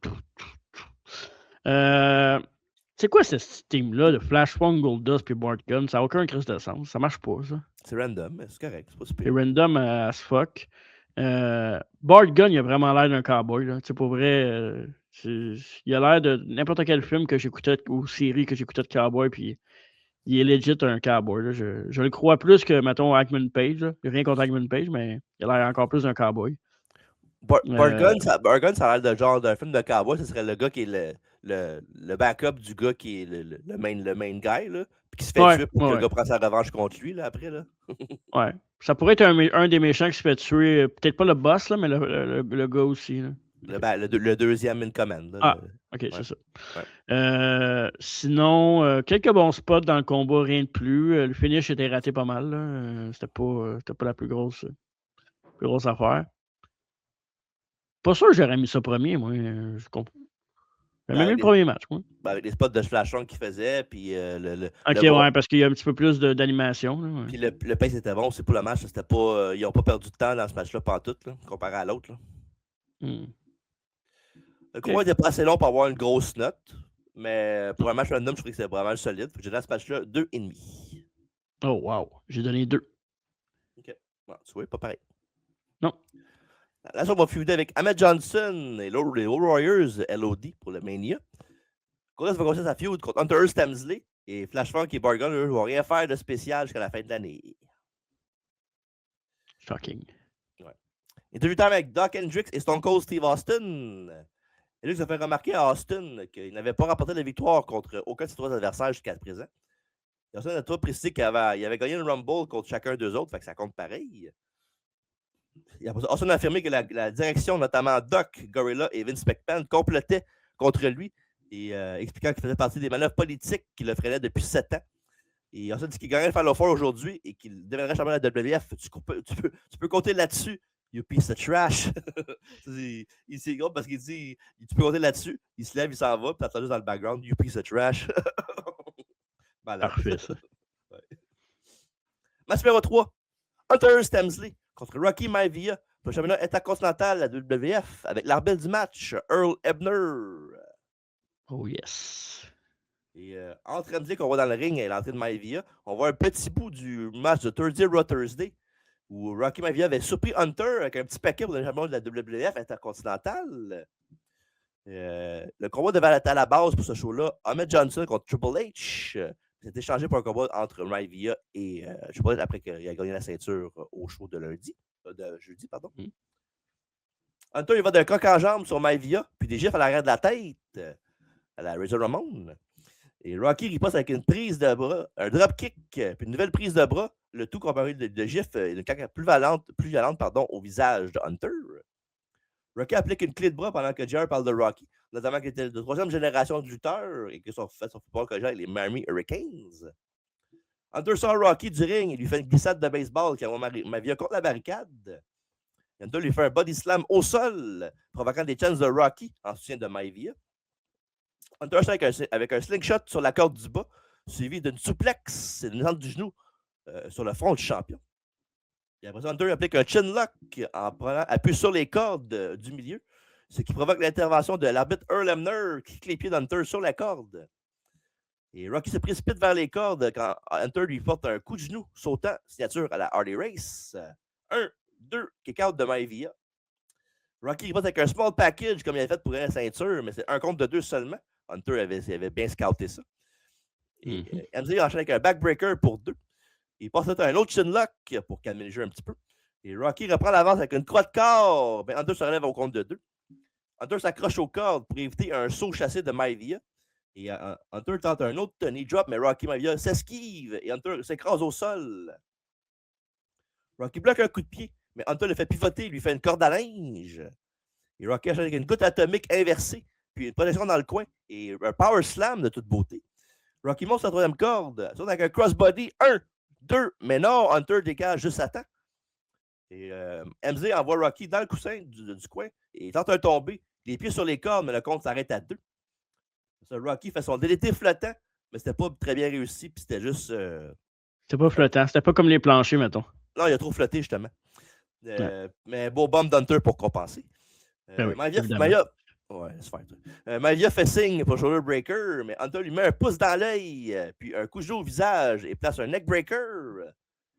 C'est quoi ce team-là de Flashpoint, Goldust puis Bart Gunn? Ça n'a aucun crise de sens. Ça marche pas, ça. C'est random, mais c'est correct. C'est pas C'est super. random as fuck. Bart Gunn, il a vraiment l'air d'un cowboy. Tu sais, pour vrai, il a l'air de n'importe quel film que j'écoutais ou série que j'écoutais de cowboy, puis il est legit un cowboy. Là. Je le crois plus que, mettons, Hackman Page. Là. Rien contre Hackman Page, mais il a l'air encore plus d'un cowboy. Bart Gunn, ça a l'air de genre d'un film de cowboy. Ce serait le gars qui est le backup du gars qui est le main guy, là, puis qui se fait tuer pour que le gars prenne sa revanche contre lui là, après. Là. Ouais. Ça pourrait être un des méchants qui se fait tuer. Peut-être pas le boss, là, mais le gars aussi. Là. Le deuxième in command. Là, ok, c'est ça. Ouais. Sinon, quelques bons spots dans le combat, rien de plus. Le finish était raté pas mal. Là. C'était pas la plus grosse affaire. Pas sûr que j'aurais mis ça premier, moi. Je comprends. J'aurais mis le premier match, moi. Avec les spots de Flashpoint qu'il faisait, puis ouais, parce qu'il y a un petit peu plus d'animation. Ouais. Puis le pace était bon, c'est pour le match. C'était pas, ils n'ont pas perdu de temps dans ce match-là, pantoute, là, comparé à l'autre. Le combat n'était pas assez long pour avoir une grosse note, mais pour un match random, je trouvais que c'était vraiment solide. J'ai donné à ce match-là 2,5. Oh, wow. J'ai donné 2. OK. Bon, tu vois, pas pareil. Non. Là, on va feuder avec Ahmed Johnson et les Road Warriors LOD pour le Mania. Course va commencer sa feud contre Hunter Stamsley et Flashpoint et Bart Gunn, eux, vont rien faire de spécial jusqu'à la fin de l'année. Shocking. Ouais. Interview time avec Doc Hendricks et Stone Cold Steve Austin. Et lui, ça fait remarquer à Austin qu'il n'avait pas remporté de victoire contre aucun de ses 3 adversaires jusqu'à présent. Et Austin a toujours précisé qu'il avait gagné le Rumble contre chacun d'eux autres, fait que ça compte pareil. Austin a affirmé que la direction, notamment Doc, Gorilla et Vince McMahon, complotaient contre lui et expliquant qu'il faisait partie des manœuvres politiques qui le freinaient depuis 7 ans. Et Austin dit qu'il gagnerait le Final Four aujourd'hui et qu'il deviendrait champion de la WWF. Tu peux compter là-dessus. You piece of trash. C'est gros parce qu'il dit tu peux compter là-dessus. Il se lève, il s'en va, puis t'entends juste dans le background You piece of trash. Parfait, ça. Ouais. Match numéro 3. Hunter Stamsley contre Rocky Maivia pour le championnat intercontinental de la WWF avec l'arbitre du match, Earl Hebner. Oh yes. Et entre Stamsley qu'on voit dans le ring et l'entrée de Maivia, on voit un petit bout du match de Thursday Raw Thursday où Rocky Maivia avait surpris Hunter avec un petit paquet pour le championnat de la WWF intercontinental. Le combat devait être à la base pour ce show-là. Ahmed Johnson contre Triple H. C'est échangé pour un combat entre Maivia et Triple H après qu'il a gagné la ceinture au show de jeudi. Hunter, il va d'un coq en jambe sur Maivia, puis des gifs à l'arrière de la tête à la Razor Ramon. Et Rocky riposte avec une prise de bras, un drop kick, puis une nouvelle prise de bras, le tout comparé de gifs, une caca plus violente au visage de Hunter. Rocky applique une clé de bras pendant que JR parle de Rocky, notamment qu'il était de 3e génération de lutteur et que son football collégial avec les Miami Hurricanes. Hunter sort Rocky du ring et lui fait une glissade de baseball qui envoie Maivia contre la barricade. Hunter lui fait un body slam au sol, provoquant des chances de Rocky en soutien de Maivia. Hunter avec un slingshot sur la corde du bas, suivi d'une suplex, une descente du genou sur le front du champion. Et après ça, Hunter applique un chin lock en prenant appui sur les cordes du milieu, ce qui provoque l'intervention de l'arbitre Earl Hebner qui kick les pieds d'Hunter sur la corde. Et Rocky se précipite vers les cordes quand Hunter lui porte un coup de genou sautant, signature à la Hardy Race. 1, 2, kick-out de Maivia. Rocky riposte avec un small package comme il avait fait pour la ceinture, mais c'est un contre de 2 seulement. Hunter avait bien scouté ça. Et MZ enchaîne avec un backbreaker pour 2. Il passe un autre chin lock pour calmer le jeu un petit peu. Et Rocky reprend l'avance avec une croix de corps. Ben, Hunter se relève au compte de 2. Hunter s'accroche aux cordes pour éviter un saut chassé de Maivia. Et Hunter tente un autre knee drop, mais Rocky Maivia s'esquive et Hunter s'écrase au sol. Rocky bloque un coup de pied, mais Hunter le fait pivoter et lui fait une corde à linge. Et Rocky enchaîne avec une goutte atomique inversée, puis une protection dans le coin et un power slam de toute beauté. Rocky monte sa 3e corde, saute avec un crossbody, 1, 2, mais non, Hunter dégage juste à temps. Et MZ envoie Rocky dans le coussin du coin et il tente un tombé. Les pieds sur les cordes, mais le compte s'arrête à 2. Ça, Rocky fait son DDT flottant, mais c'était pas très bien réussi, puis c'était juste... C'était pas flottant, c'était pas comme les planchers, mettons. Non, il a trop flotté, justement. Mais beau bomb d'Hunter pour compenser. Ouais, laisse faire. Malia fait signe pour shoulder breaker, mais Hunter lui met un pouce dans l'œil, puis un coup de genou au visage et place un neck breaker.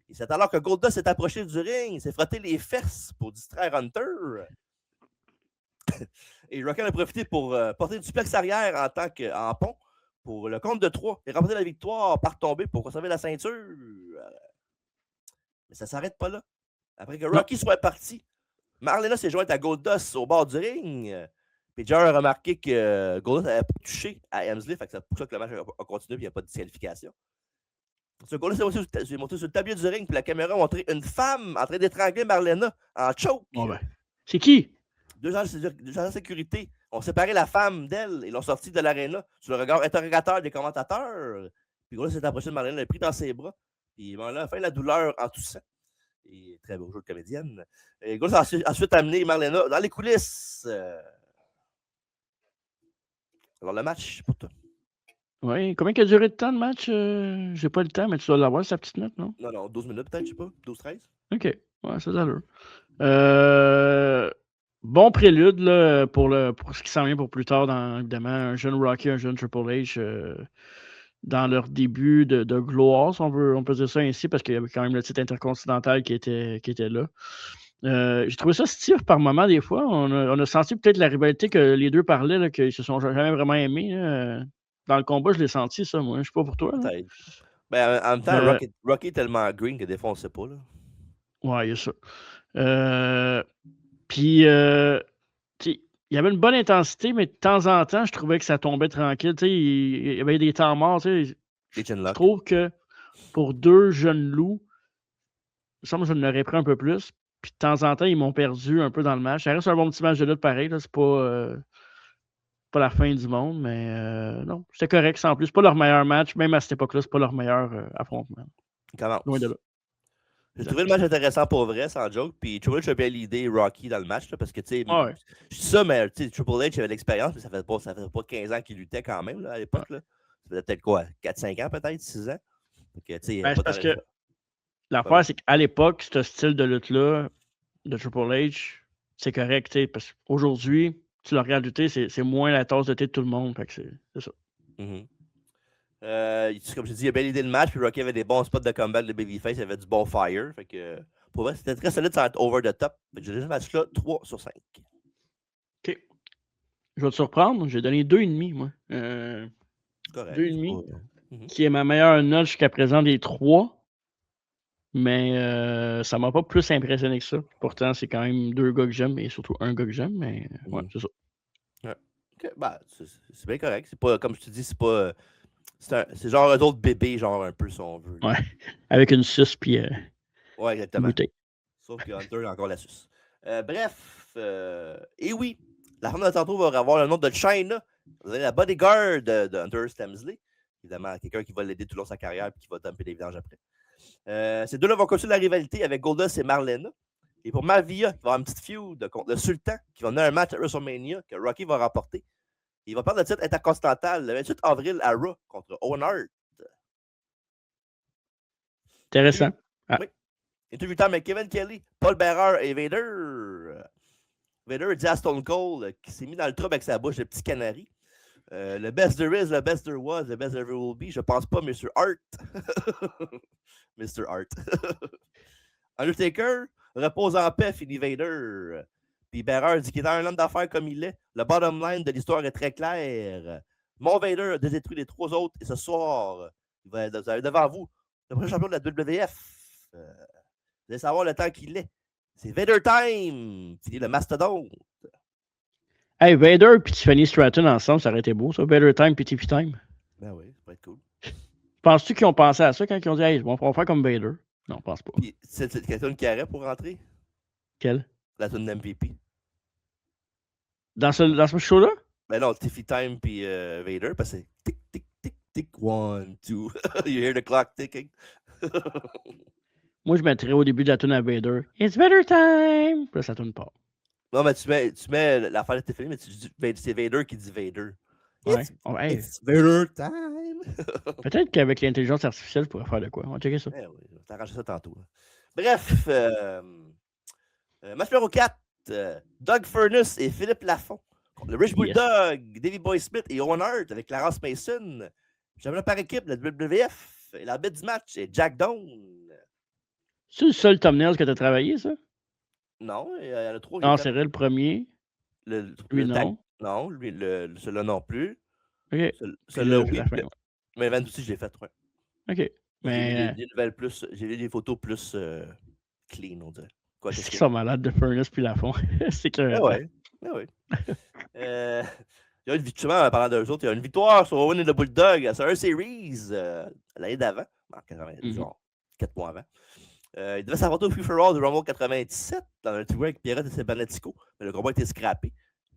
Et c'est alors que Goldust s'est approché du ring, s'est frotté les fesses pour distraire Hunter. Et Rocky en a profité pour porter une suplex arrière en pont pour le compte de 3 et remporter la victoire par tomber pour conserver la ceinture. Mais ça ne s'arrête pas là. Après que Rocky soit parti, Marlena s'est jointe à Goldust au bord du ring. Puis Jar a remarqué que Goldust n'avait pas touché à Hemsley, fait que c'est pour ça que le match a continué et il n'y a pas de disqualification. Goldust s'est monté sur le tablier du ring, puis la caméra a montré une femme en train d'étrangler Marlena en choke. Oh ben. C'est qui? Deux agents de sécurité ont séparé la femme d'elle et l'ont sortie de l'aréna sous le regard interrogateur des commentateurs. Puis Goldust s'est approché de Marlena, l'a pris dans ses bras. Puis Marlena a fait la douleur en toussant. Et très beau jeu de comédienne. Et Goldust a ensuite amené Marlena dans les coulisses. Alors, le match pour toi. Oui. Combien a duré de temps le match? J'ai pas le temps, mais tu dois l'avoir, sa petite note, non? Non, 12 minutes peut-être, je sais pas. 12-13. OK. Ouais, c'est ça. Bon prélude là, pour ce qui s'en vient pour plus tard, évidemment, un jeune Rocky, un jeune Triple H dans leur début de gloire, si on peut dire ça ainsi, parce qu'il y avait quand même le titre intercontinental qui était là. J'ai trouvé ça stiff par moments, des fois. On a senti peut-être la rivalité que les deux parlaient, là, qu'ils se sont jamais vraiment aimés. Là. Dans le combat, je l'ai senti, ça, moi. Je sais pas pour toi. Peut-être. Ben, en même temps, Rocky est tellement green que des fois, on ne sait pas. Là. Ouais, il y a ça. Puis, il y avait une bonne intensité, mais de temps en temps, je trouvais que ça tombait tranquille. Il y avait des temps morts. Je trouve que pour deux jeunes loups, il me semble que je l'aurais pris un peu plus. Puis de temps en temps, ils m'ont perdu un peu dans le match. Ça reste un bon petit match de lutte pareil. C'est pas la fin du monde, mais non, c'était correct. C'est en plus pas leur meilleur match. Même à cette époque-là, c'est pas leur meilleur affrontement. Loin de là. J'ai trouvé le match intéressant pour vrai, sans joke. Puis Triple H a bien l'idée Rocky dans le match, là, parce que, tu sais, je dis ça, mais Triple H avait de l'expérience, mais ça faisait pas 15 ans qu'il luttait quand même, là, à l'époque. Là. Ça faisait peut-être quoi, 4-5 ans, peut-être, 6 ans. C'est parce que l'affaire, c'est qu'à l'époque, ce style de lutte-là, de Triple H, c'est correct, parce qu'aujourd'hui, tu le regardes lutter, c'est moins la tasse de thé de tout le monde. Fait que c'est ça. Comme je dis, il a bien l'idée le match, puis Rocky avait des bons spots de combat de Babyface, il avait du bon fire. Fait que, pour vrai, c'était très solide sans être over the top. J'ai donné ce match-là 3 sur 5. OK. Je vais te surprendre, j'ai donné 2,5, moi. Correct. 2,5, qui est ma meilleure note jusqu'à présent des 3. Mais ça m'a pas plus impressionné que ça. Pourtant, c'est quand même 2 gars que j'aime, et surtout un gars que j'aime, mais ouais, c'est ça. Ouais. Okay. Ben, c'est bien correct. C'est pas, comme je te dis, c'est pas. C'est genre un autre bébé, genre un peu, si on veut. Ouais, avec une suce, puis ouais, exactement. bouteille. Sauf que Hunter a encore la suce. Bref, et oui, la femme de tantôt va avoir le nom de China. Vous avez la bodyguard de Hunter Hemsley. Évidemment, quelqu'un qui va l'aider tout le long de sa carrière et qui va dumper des vidanges après. Ces deux-là vont continuer la rivalité avec Goldust et Marlena. Et pour Maria, il va y avoir une petite feud contre le Sultan qui va mener un match à WrestleMania que Rocky va remporter. Il va perdre le titre intercontinental le 28 avril à Raw contre Owen Hart. Intéressant. Oui. Interview time avec Kevin Kelly, Paul Bearer et Vader. Vader dit à Stone Cold qui s'est mis dans le trouble avec sa bouche de petit canari. Le best there is, le best there was, the best there will be. Je pense pas, Mr. Hart. Mr. Hart. Undertaker repose en paix, finit Vader. Puis Bearer dit qu'il est un homme d'affaires comme il est. Le bottom line de l'histoire est très clair. Mon Vader a détruit les 3 autres et ce soir, vous avez devant vous le prochain champion de la WWF. Vous allez savoir le temps qu'il est. C'est Vader Time! Il est le mastodonte. Hey, Vader et Tiffany Stratton ensemble, ça aurait été beau, ça. Vader Time et Tiffy Time. Ben oui, ça pourrait être cool. Penses-tu qu'ils ont pensé à ça quand ils ont dit, hey, on va faire comme Vader? Non, je pense pas. C'est quelle tune qu'il y aurait pour rentrer? Quelle? La tune d'MVP. Dans ce show-là? Ben non, Tiffy Time puis Vader, parce que c'est tic, tic, tic, tic, 1, 2. You hear the clock ticking? Moi, je mettrais au début de la tune à Vader. It's Vader Time! Puis là, ça tourne pas. Non, mais tu mets l'affaire de Tiffany, mais c'est Vader qui dit Vader. Ouais. It's Vader Time! Peut-être qu'avec l'intelligence artificielle, je pourrais faire de quoi. On va checker ça. Eh oui, on va t'arranger ça tantôt. Bref, match numéro 4. Doug Furness et Philippe Lafont Le Rich Yes. Bulldog, Davey Boy Smith et Owen Hart avec Clarence Mason. Champion par équipe, la WWF. Et l'arbitre du match, c'est Jack Doan. C'est le seul thumbnail que tu as travaillé, ça? Non, il y en a 3 que Non, j'ai fait. c'est vrai, le premier. Lui, Le tag. non. Non, celui-là non plus. OK. Celui-là, oui. la fin, ouais. Mais Van aussi, je l'ai fait, ouais. OK. J'ai Mais vu des nouvelles plus. J'ai vu des photos plus clean, on dirait. Quoi, c'est qu'est-ce qu'ils qu'il y a? sont malades de Furnace puis Lafont. C'est que. Ah ouais. Ah ouais. Il y a une victoire, en parlant d'eux autres, il y a une victoire sur Owen et le Bulldog à Survivor Series l'année d'avant, genre 4 mois avant. Il devait s'affronter au Free For All du Rumble 97 dans un tour avec Pierrette et Sebanetico, mais le combat a été scrappé.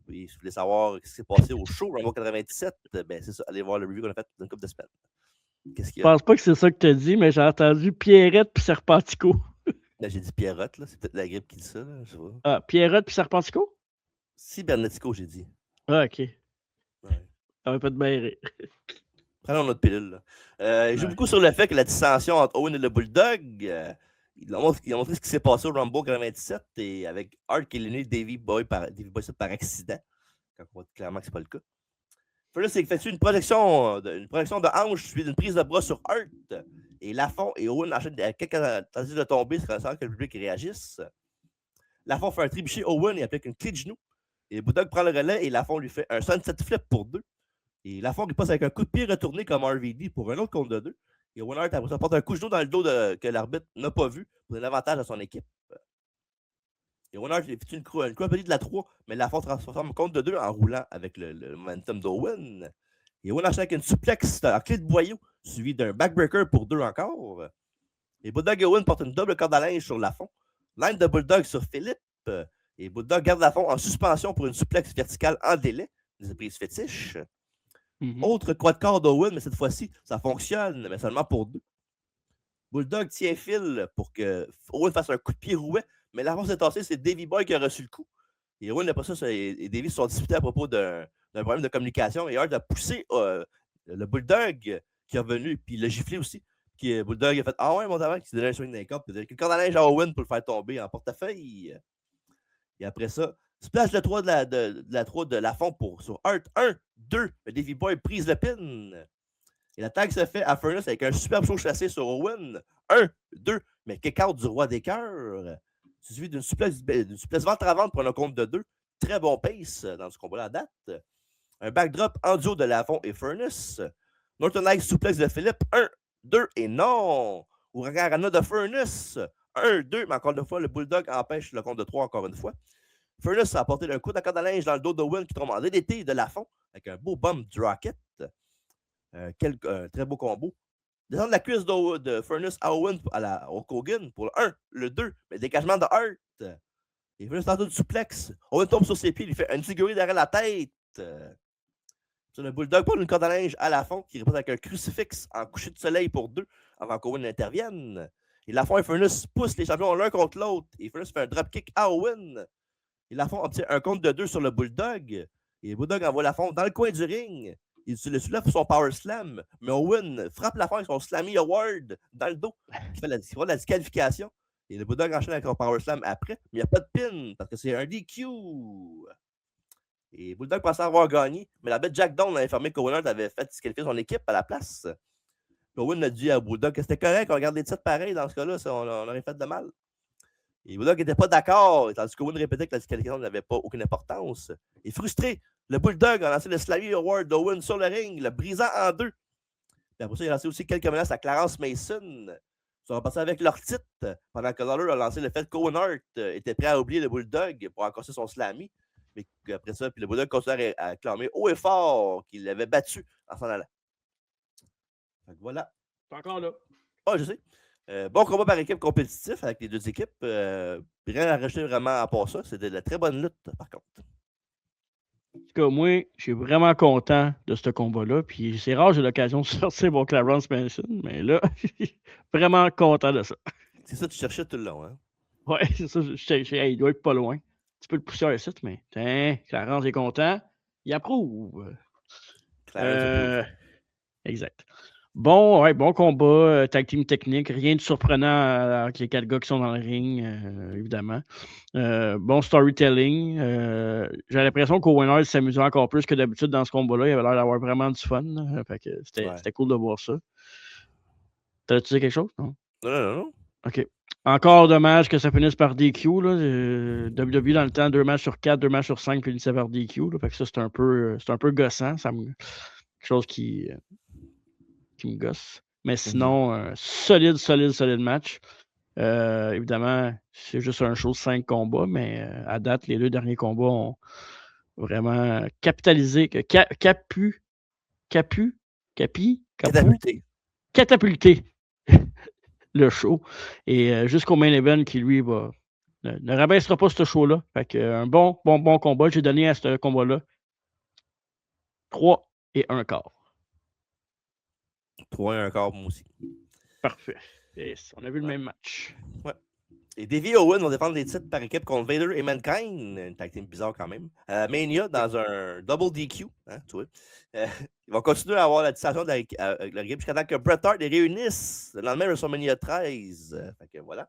Puis, si vous voulez savoir ce qui s'est passé au show Rumble 97, ben c'est ça, allez voir le review qu'on a fait dans une couple de semaines. Qu'est-ce qu'il y Je a? pense pas que c'est ça que tu as dit, mais j'ai entendu Pierrette puis Serpentico. Là, j'ai dit Pierrette, là. C'est peut-être la grippe qui dit ça, là, je sais pas. Ah, Pierrette puis Serpentico? Cybernetico, j'ai dit. Ah, OK. Ouais. Ça va pas te bien rire. Prenons notre pilule. Il joue beaucoup sur le fait que la dissension entre Owen et le Bulldog, il a montré ce qui s'est passé au Rumble 97 et avec Hart qui est éliminé Davey Boy Smith par accident. Quand on voit clairement que c'est pas le cas. Là, c'est effectué une projection de hanche suivie d'une prise de bras sur Hart. Et Lafont et Owen enchaînent quelques tentatives de tomber sans que le public réagisse. Lafont fait un trébuchet Owen et applique une clé de genou. Et Bulldog prend le relais et Lafont lui fait un sunset flip pour 2. Et Lafont il passe avec un coup de pied retourné comme RVD pour un autre compte de 2. Et Owen Hart après ça porte un coup de genou dans le dos que l'arbitre n'a pas vu pour un avantage à son équipe. Et Owen Hart effectue une croisée de la 3, mais Lafont transforme le compte de 2 en roulant avec le momentum d'Owen. Et Owen enchaîne avec une suplex en clé de boyau, suivi d'un backbreaker pour 2 encore. Et Bulldog et Owen portent une double corde à linge sur Lafont. Line de Bulldog sur Philippe. Et Bulldog garde Lafont en suspension pour une suplex verticale en délai. Des prises fétiches. Autre quad corps d'Owen, mais cette fois-ci, ça fonctionne, mais seulement pour 2. Bulldog tient fil pour que Owen fasse un coup de pied rouet, mais Lafont s'est tassé, c'est Davey Boy qui a reçu le coup. Et Owen, après ça, et Davey se sont disputés à propos d'un problème de communication. Et Hart a poussé le Bulldog qui est revenu, puis il l'a giflé aussi. Puis Bulldog a fait Ah ouais, mon tabac, qui s'est donné un swing d'un cop, puis il a donné une corde à linge à Owen pour le faire tomber en portefeuille. Et après ça, splash le 3 de la 3 de Lafont sur Hart. 1, 2, le Davey Boy prise le pin. Et la tag se fait à Furnace avec un superbe show chassé sur Owen. 1, 2, mais kick-out du roi des cœurs. Suivi d'une suplex ventre à ventre pour un compte de 2. Très bon pace dans ce combat-là à date. Un backdrop en duo de Lafont et Furnace. Northern Light suplex de Philippe. 1, 2 et non. Huracana de Furnace. 1, 2, mais encore une fois, le Bulldog empêche le compte de 3 encore une fois. Furnace a apporté un coup de corde à linge dans le dos d'Owen qui tombe en DDT de Lafont avec un beau bump rocket. Très beau combo. Descendre la cuisse de Furnace à Owen au Hogan pour le 1, le 2, mais dégagement de Hart. Et Furnace tente une suplex. Owen tombe sur ses pieds, il lui fait un figuré derrière la tête. Le Bulldog prend une corde à linge à Lafont qui répond avec un crucifix en coucher de soleil pour 2 avant qu'Owen intervienne. Et Lafont et Furnace poussent les champions l'un contre l'autre. Et Furnace fait un dropkick à Owen. Et Lafont obtient un compte de 2 sur le Bulldog. Et le Bulldog envoie Lafont dans le coin du ring. Il le soulève pour son Power Slam. Mais Owen frappe Lafont avec son Slammy Award dans le dos. Il fait la disqualification. Et le Bulldog enchaîne avec son Power Slam après. Mais il n'y a pas de pin parce que c'est un DQ. Et Bulldog pensait avoir gagné. Mais la bête Jack Down a informé qu'Owen Hart avait fait disqualifier son équipe à la place. Owen a dit à Bulldog que c'était correct. On regarde des titres pareils dans ce cas-là. On aurait fait de mal. Et Bulldog n'était pas d'accord, tandis qu'Owen répétait que la disqualification n'avait pas aucune importance. Et frustré, le Bulldog a lancé le Slammy Award d'Owen sur le ring, le brisant en 2. Puis après ça, il a lancé aussi quelques menaces à Clarence Mason. Ils sont repassés avec leur titre, pendant que Lawler a lancé le fait qu'Owen Hart était prêt à oublier le Bulldog pour encasser son Slammy. Mais après ça, puis le Bulldog continue à clamer haut et fort qu'il l'avait battu en s'en allant. Donc voilà. C'est encore là. Ah, je sais. Bon combat par équipe compétitif avec les deux équipes. Rien à rajouter vraiment à part ça. C'est de la très bonne lutte, par contre. En tout cas, moi, je suis vraiment content de ce combat-là. Puis c'est rare, j'ai l'occasion de sortir mon Clarence Manson, mais là, je suis vraiment content de ça. C'est ça que tu cherchais tout le long, hein? Ouais, c'est ça. Il doit être pas loin. Tu peux le pousser à un site, mais Clarence est content. Il approuve. Clarence approuve. Exact. Bon combat, tag team technique, rien de surprenant avec les 4 gars qui sont dans le ring, évidemment. Bon storytelling. J'ai l'impression qu'Owen Hart s'amusait encore plus que d'habitude dans ce combat-là. Il avait l'air d'avoir vraiment du fun. Fait que c'était cool de voir ça. T'as-tu dit quelque chose? Non? Non. OK. Encore dommage que ça finisse par DQ. Là. WWE dans le temps, 2 matchs sur 4, 2 matchs sur 5 finissait par DQ. Là. Fait que ça, c'est un peu gossant. Quelque chose qui me gosse. Mais sinon, solide match. Évidemment, c'est juste un show de 5 combats, mais à date, les 2 derniers combats ont vraiment capitalisé, catapulté le show. Et jusqu'au main event qui, lui, ne rabaissera pas ce show-là. Fait que, un bon combat. J'ai donné à ce combat-là 3 et 1 quart. 3 et 1 quart, moi aussi. Parfait. Yes, on a vu le même match. Ouais. Et Davey et Owen vont défendre les titres par équipe contre Vader et Mankind. Une tag team bizarre quand même. Mania dans un double DQ. Hein, tu vois. Ils vont continuer à avoir la distinction de la équipe jusqu'à temps que Bret Hart les réunisse le lendemain de WrestleMania 13. Fait que voilà.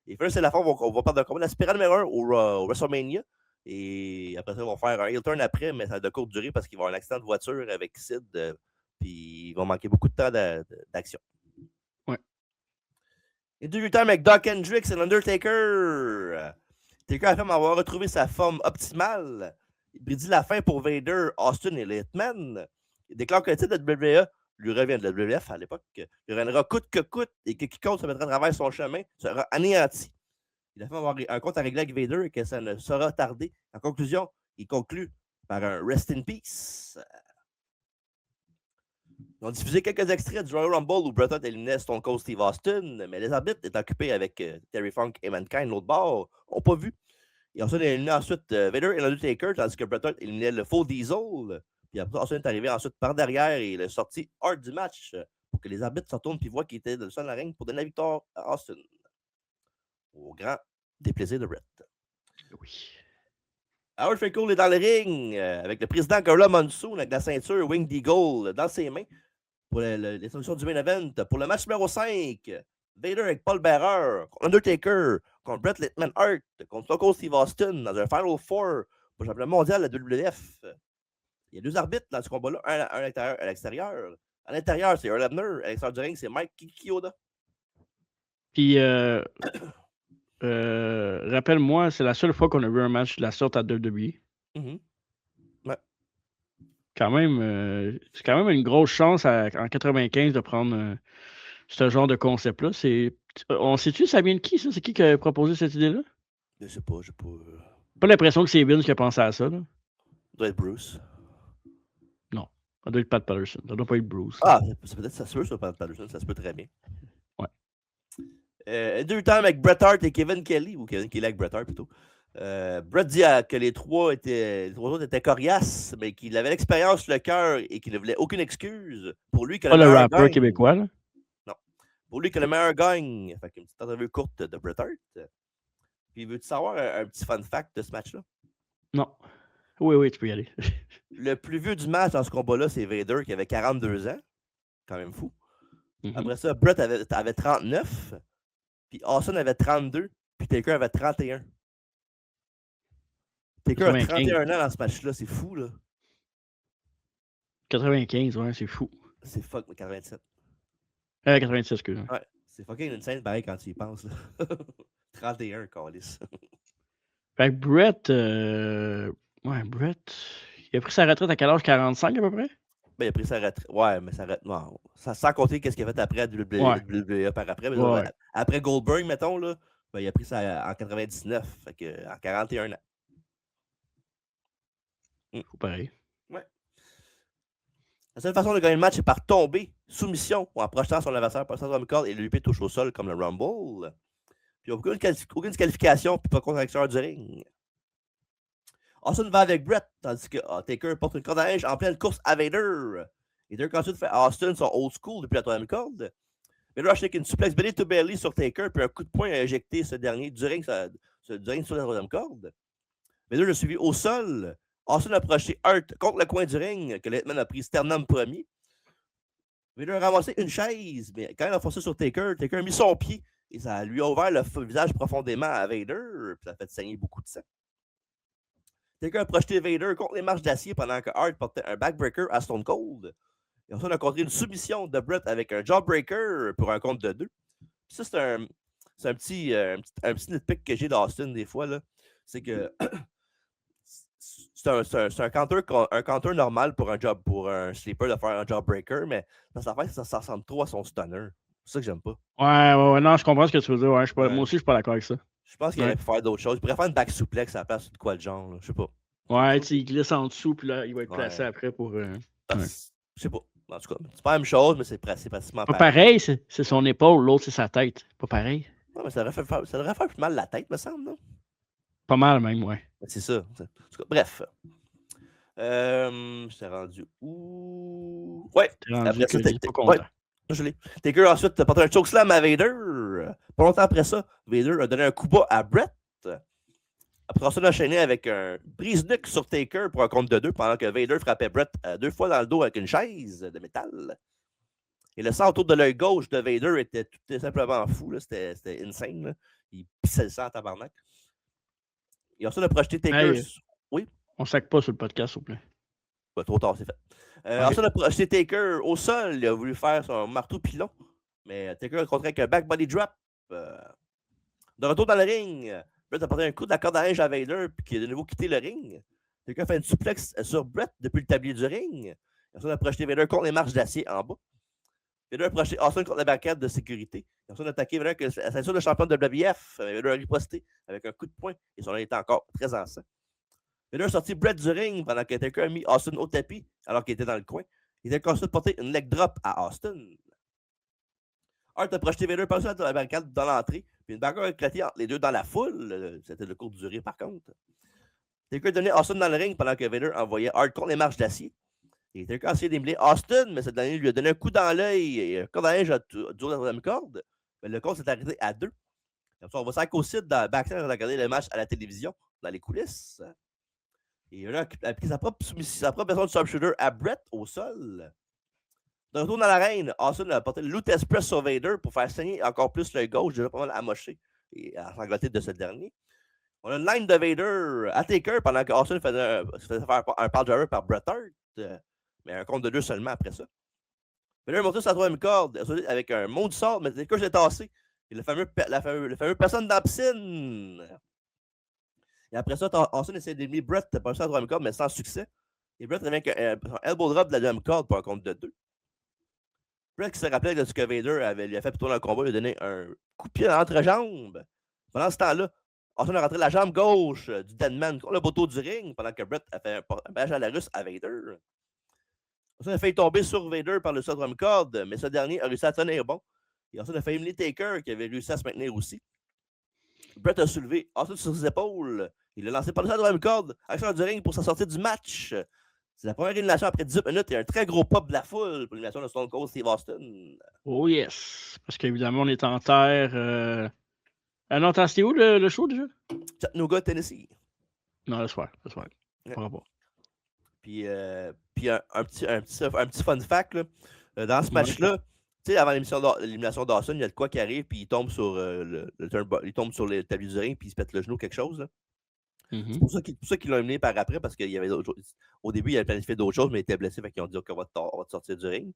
Et puis c'est la fois on va parler de combat. La spirale numéro 1 au WrestleMania. Et après ça, ils vont faire un heel turn après, mais ça a de courte durée parce qu'ils vont avoir un accident de voiture avec Sid. Puis ils vont manquer beaucoup de temps d'action. Ouais. Et 2 lutteurs avec Doc Hendrix et l'Undertaker. Taker affirme avoir retrouvé sa forme optimale. Il prédit la fin pour Vader, Austin et les Hitmen. Il déclare que le titre de WWE lui revient de la WWF à l'époque. Il reviendra coûte que coûte et que quiconque se mettra à travers son chemin sera anéanti. Il affirme avoir un compte à régler avec Vader et que ça ne sera tardé. En conclusion, il conclut par un Rest in Peace. Ils ont diffusé quelques extraits du Royal Rumble où Bret Hart éliminait Stone Cold Steve Austin, mais les arbitres étant occupés avec Terry Funk et Mankind, l'autre bord, n'ont pas vu. Et ensuite, ils ont éliminé ensuite Vader et l'Undertaker, tandis que Bret Hart éliminait le faux Diesel. Puis après, Austin est arrivé ensuite par derrière et il a sorti hard du match pour que les arbitres se retournent et voient qu'il était le seul dans la ring pour donner la victoire à Austin. Au grand déplaisir de Bret. Oui. Howard Finkel est dans le ring avec le président Gorilla Monsoon avec la ceinture Winged Eagle dans ses mains pour les solutions du main event. Pour le match numéro 5, Vader avec Paul Bearer contre Undertaker, contre Bret Hitman Hart, contre Stone Cold Steve Austin dans un Final Four pour le championnat mondial de la WWF. Il y a 2 arbitres dans ce combat-là, un à l'extérieur. À l'intérieur, c'est Earl Hebner. À l'extérieur du ring, c'est Mike Kyoda. Puis, rappelle-moi, c'est la seule fois qu'on a vu un match de la sorte à WWE. Mm-hmm. Ouais. C'est quand même une grosse chance en 95 de prendre ce genre de concept-là. On sait-tu, ça vient de qui, ça? C'est qui a proposé cette idée-là? Je sais pas, Pas l'impression que c'est Vince qui a pensé à ça, là. Ça doit être Bruce. Non, ça doit être Pat Patterson. Ça doit pas être Bruce. Ah, peut-être ça se peut sur Pat Patterson, ça se peut très bien. Ouais. 2 temps avec Bret Hart et Kevin Kelly, ou Kevin Kelly avec Bret Hart plutôt. Bret dit que les trois autres étaient coriaces, mais qu'il avait l'expérience sur le cœur et qu'il ne voulait aucune excuse. Pour lui, que Pas le le meilleur rappeur gagne. québécois, là. Non. Pour lui, que le meilleur gagne. Fait qu'une petite interview courte de Bret Hart. Puis, veux-tu savoir un petit fun fact de ce match-là? Non. Oui, tu peux y aller. Le plus vieux du match dans ce combat-là, c'est Vader qui avait 42 ans. Quand même fou. Après ça, Bret avait 39. Puis Austin avait 32. Puis Taker avait 31. Taker a 31 ans dans ce match-là. C'est fou, là. 95, ouais, c'est fou. C'est fuck, mais 87. 96, excuse-moi. Ouais, c'est fucking une scène pareil quand tu y penses, là. 31, câlisse. Fait que Bret, il a pris sa retraite à quel âge? 45 à peu près? Ben, il a pris sa retraite. Ouais, mais sa retraite. Non, sans compter qu'est-ce qu'il a fait après à WWE par après. Mais Ouais. Après Goldberg, mettons, là, ben, il a pris ça en 99. Fait que, en 41 ans. Faut pareil. Ouais. La seule façon de gagner le match, c'est par tomber, soumission ou en projetant son adversaire par sa corde et le lui touche au sol comme le Rumble. Puis aucune disqualification, puis pas contre l'extérieur du ring. Austin va avec Bret, tandis que Taker porte une corde à linge en pleine course à Vader. Et Taker ensuite fait à Austin son old school depuis la 3e corde. Vader achète une suplex belly to belly sur Taker, puis un coup de poing a injecté ce dernier du ring sur la 3e corde. Vader l'a suivi au sol. Austin a approché Hart contre le coin du ring, que le Hitman a pris sternum premier. Vader a ramassé une chaise, mais quand il a forcé sur Taker, Taker a mis son pied et ça lui a ouvert le visage profondément à Vader, puis ça a fait saigner beaucoup de sang. Taker a projeté Vader contre les marches d'acier pendant que Hart portait un backbreaker à Stone Cold. Et ensuite, on a contré une soumission de Brett avec un jawbreaker pour un compte de 2. Puis ça, c'est un petit nitpick que j'ai d'Austin des fois. Là. C'est que c'est un counter normal pour un sleeper de faire un jawbreaker, mais dans sa fait, ça ressemble trop à son stunner. C'est ça que j'aime pas. Ouais, non, je comprends ce que tu veux dire. Ouais, moi aussi, je suis pas d'accord avec ça. Je pense qu'il aurait pu faire d'autres choses. Il pourrait faire une back suplex à la place de quoi de genre. Là. Je sais pas. Ouais, il glisse en dessous, puis là, il va être placé après pour. Je sais pas. En tout cas, c'est pas la même chose, mais c'est pratiquement pas pareil. C'est son épaule, l'autre, c'est sa tête. Pas pareil. Ouais, mais ça devrait faire plus mal la tête, me semble, non? Pas mal, même, ouais. C'est ça. En tout cas, bref. Je t'ai rendu où? Ouais. Après ça, t'es pas content. Ouais, je l'ai. Taker ensuite a porté un chokeslam à Vader. Pas longtemps après ça, Vader a donné un coup bas à Brett. Après ça, on a enchaîné avec un brise-nuque sur Taker pour un compte de 2 pendant que Vader frappait Brett 2 fois dans le dos avec une chaise de métal. Et le sang autour de l'œil gauche de Vader était tout simplement fou. C'était insane. Là. Il pissait le sang en tabarnak. Et ensuite, on a projeté Taker. Hey, oui? On ne sac pas sur le podcast, s'il vous plaît. Bah, trop tard, c'est fait. Ensuite, on a projeté Taker au sol. Il a voulu faire son marteau pilon. Mais Taker a contré avec un back body drop. De retour dans le ring, Brett a porté un coup de la corde à linge à Vader puis qui a de nouveau quitté le ring. Taker a fait une suplex sur Brett depuis le tablier du ring. Ensuite, on a projeté Vader contre les marches d'acier en bas. Vader a projeté Austin contre la barricade de sécurité. Ensuite, on a attaqué Vader avec la ceinture de champion de WWF. Vader a riposté avec un coup de poing et son œil était encore très en sang. Vader a sorti Brett du ring pendant que Taker a mis Austin au tapis alors qu'il était dans le coin. Il a ensuite porté une leg drop à Austin. Hart a projeté Vader par-dessus la barricade dans l'entrée, puis une bagarre a éclaté entre les deux dans la foule. C'était de courte durée par contre. Taker a donné Austin dans le ring pendant que Vader envoyait Hart contre les marches d'acier. Et Taker a essayé d'émuler Austin, mais cette dernière lui a donné un coup dans l'œil et un corde à linge a duré la troisième corde. Mais le compte s'est arrêté à 2. On va s'arrêter au site dans le backstage à regarder le match à la télévision, dans les coulisses. Et là, il a appliqué sa propre version de sharpshooter à Brett au sol. De retour dans l'arène, Austin a porté le Loot Express sur Vader pour faire saigner encore plus l'œil gauche, déjà pas mal amoché et ensanglanté de ce dernier. On a une line de Vader à Taker pendant que Austin faisait faire un power driver par Bret Hart, mais un compte de 2 seulement après ça. Vader a monté sa troisième corde avec un moonsault, mais Taker s'est tassé. Et le fameux personne dans la piscine. Et après ça, Austin essaie d'éliminer Brett par la troisième corde, mais sans succès. Et Brett revient avec un elbow drop de la deuxième corde pour un compte de 2. Brett qui se rappelait de ce que Vader lui a fait plutôt dans le combat, il a donné un coup de pied dans l'entrejambe. Pendant ce temps-là, Austin a rentré la jambe gauche du Deadman contre le poteau du ring pendant que Brett a fait un barrage à la russe à Vader. Austin a failli tomber sur Vader par le troisième corde, mais ce dernier a réussi à tenir bon. Et Austin a failli éliminer Taker qui avait réussi à se maintenir aussi. Brett a soulevé Austin sur ses épaules. Il l'a lancé par le troisième corde à l'extérieur du ring pour sa sortie du match. C'est la première élimination après 18 minutes et un très gros pop de la foule pour l'élimination de Stone Cold Steve Austin. Oh yes! Parce qu'évidemment, on est en terre. Ah non, c'était où le show déjà? Chattanooga, Tennessee. Non, le soir. Ouais. Par rapport. Puis un petit fun fact, là, dans ce match-là, tu sais, avant l'élimination d'Awesome, il y a de quoi qui arrive, puis il tombe sur il tombe sur le tablier du ring, puis il se pète le genou, quelque chose. Là. C'est pour ça qu'ils l'ont éliminé par après, parce qu'il y avait d'autres choses. Au début, il avait planifié d'autres choses, mais il était blessé, fait qu'ils ont dit qu'on va te sortir du ring.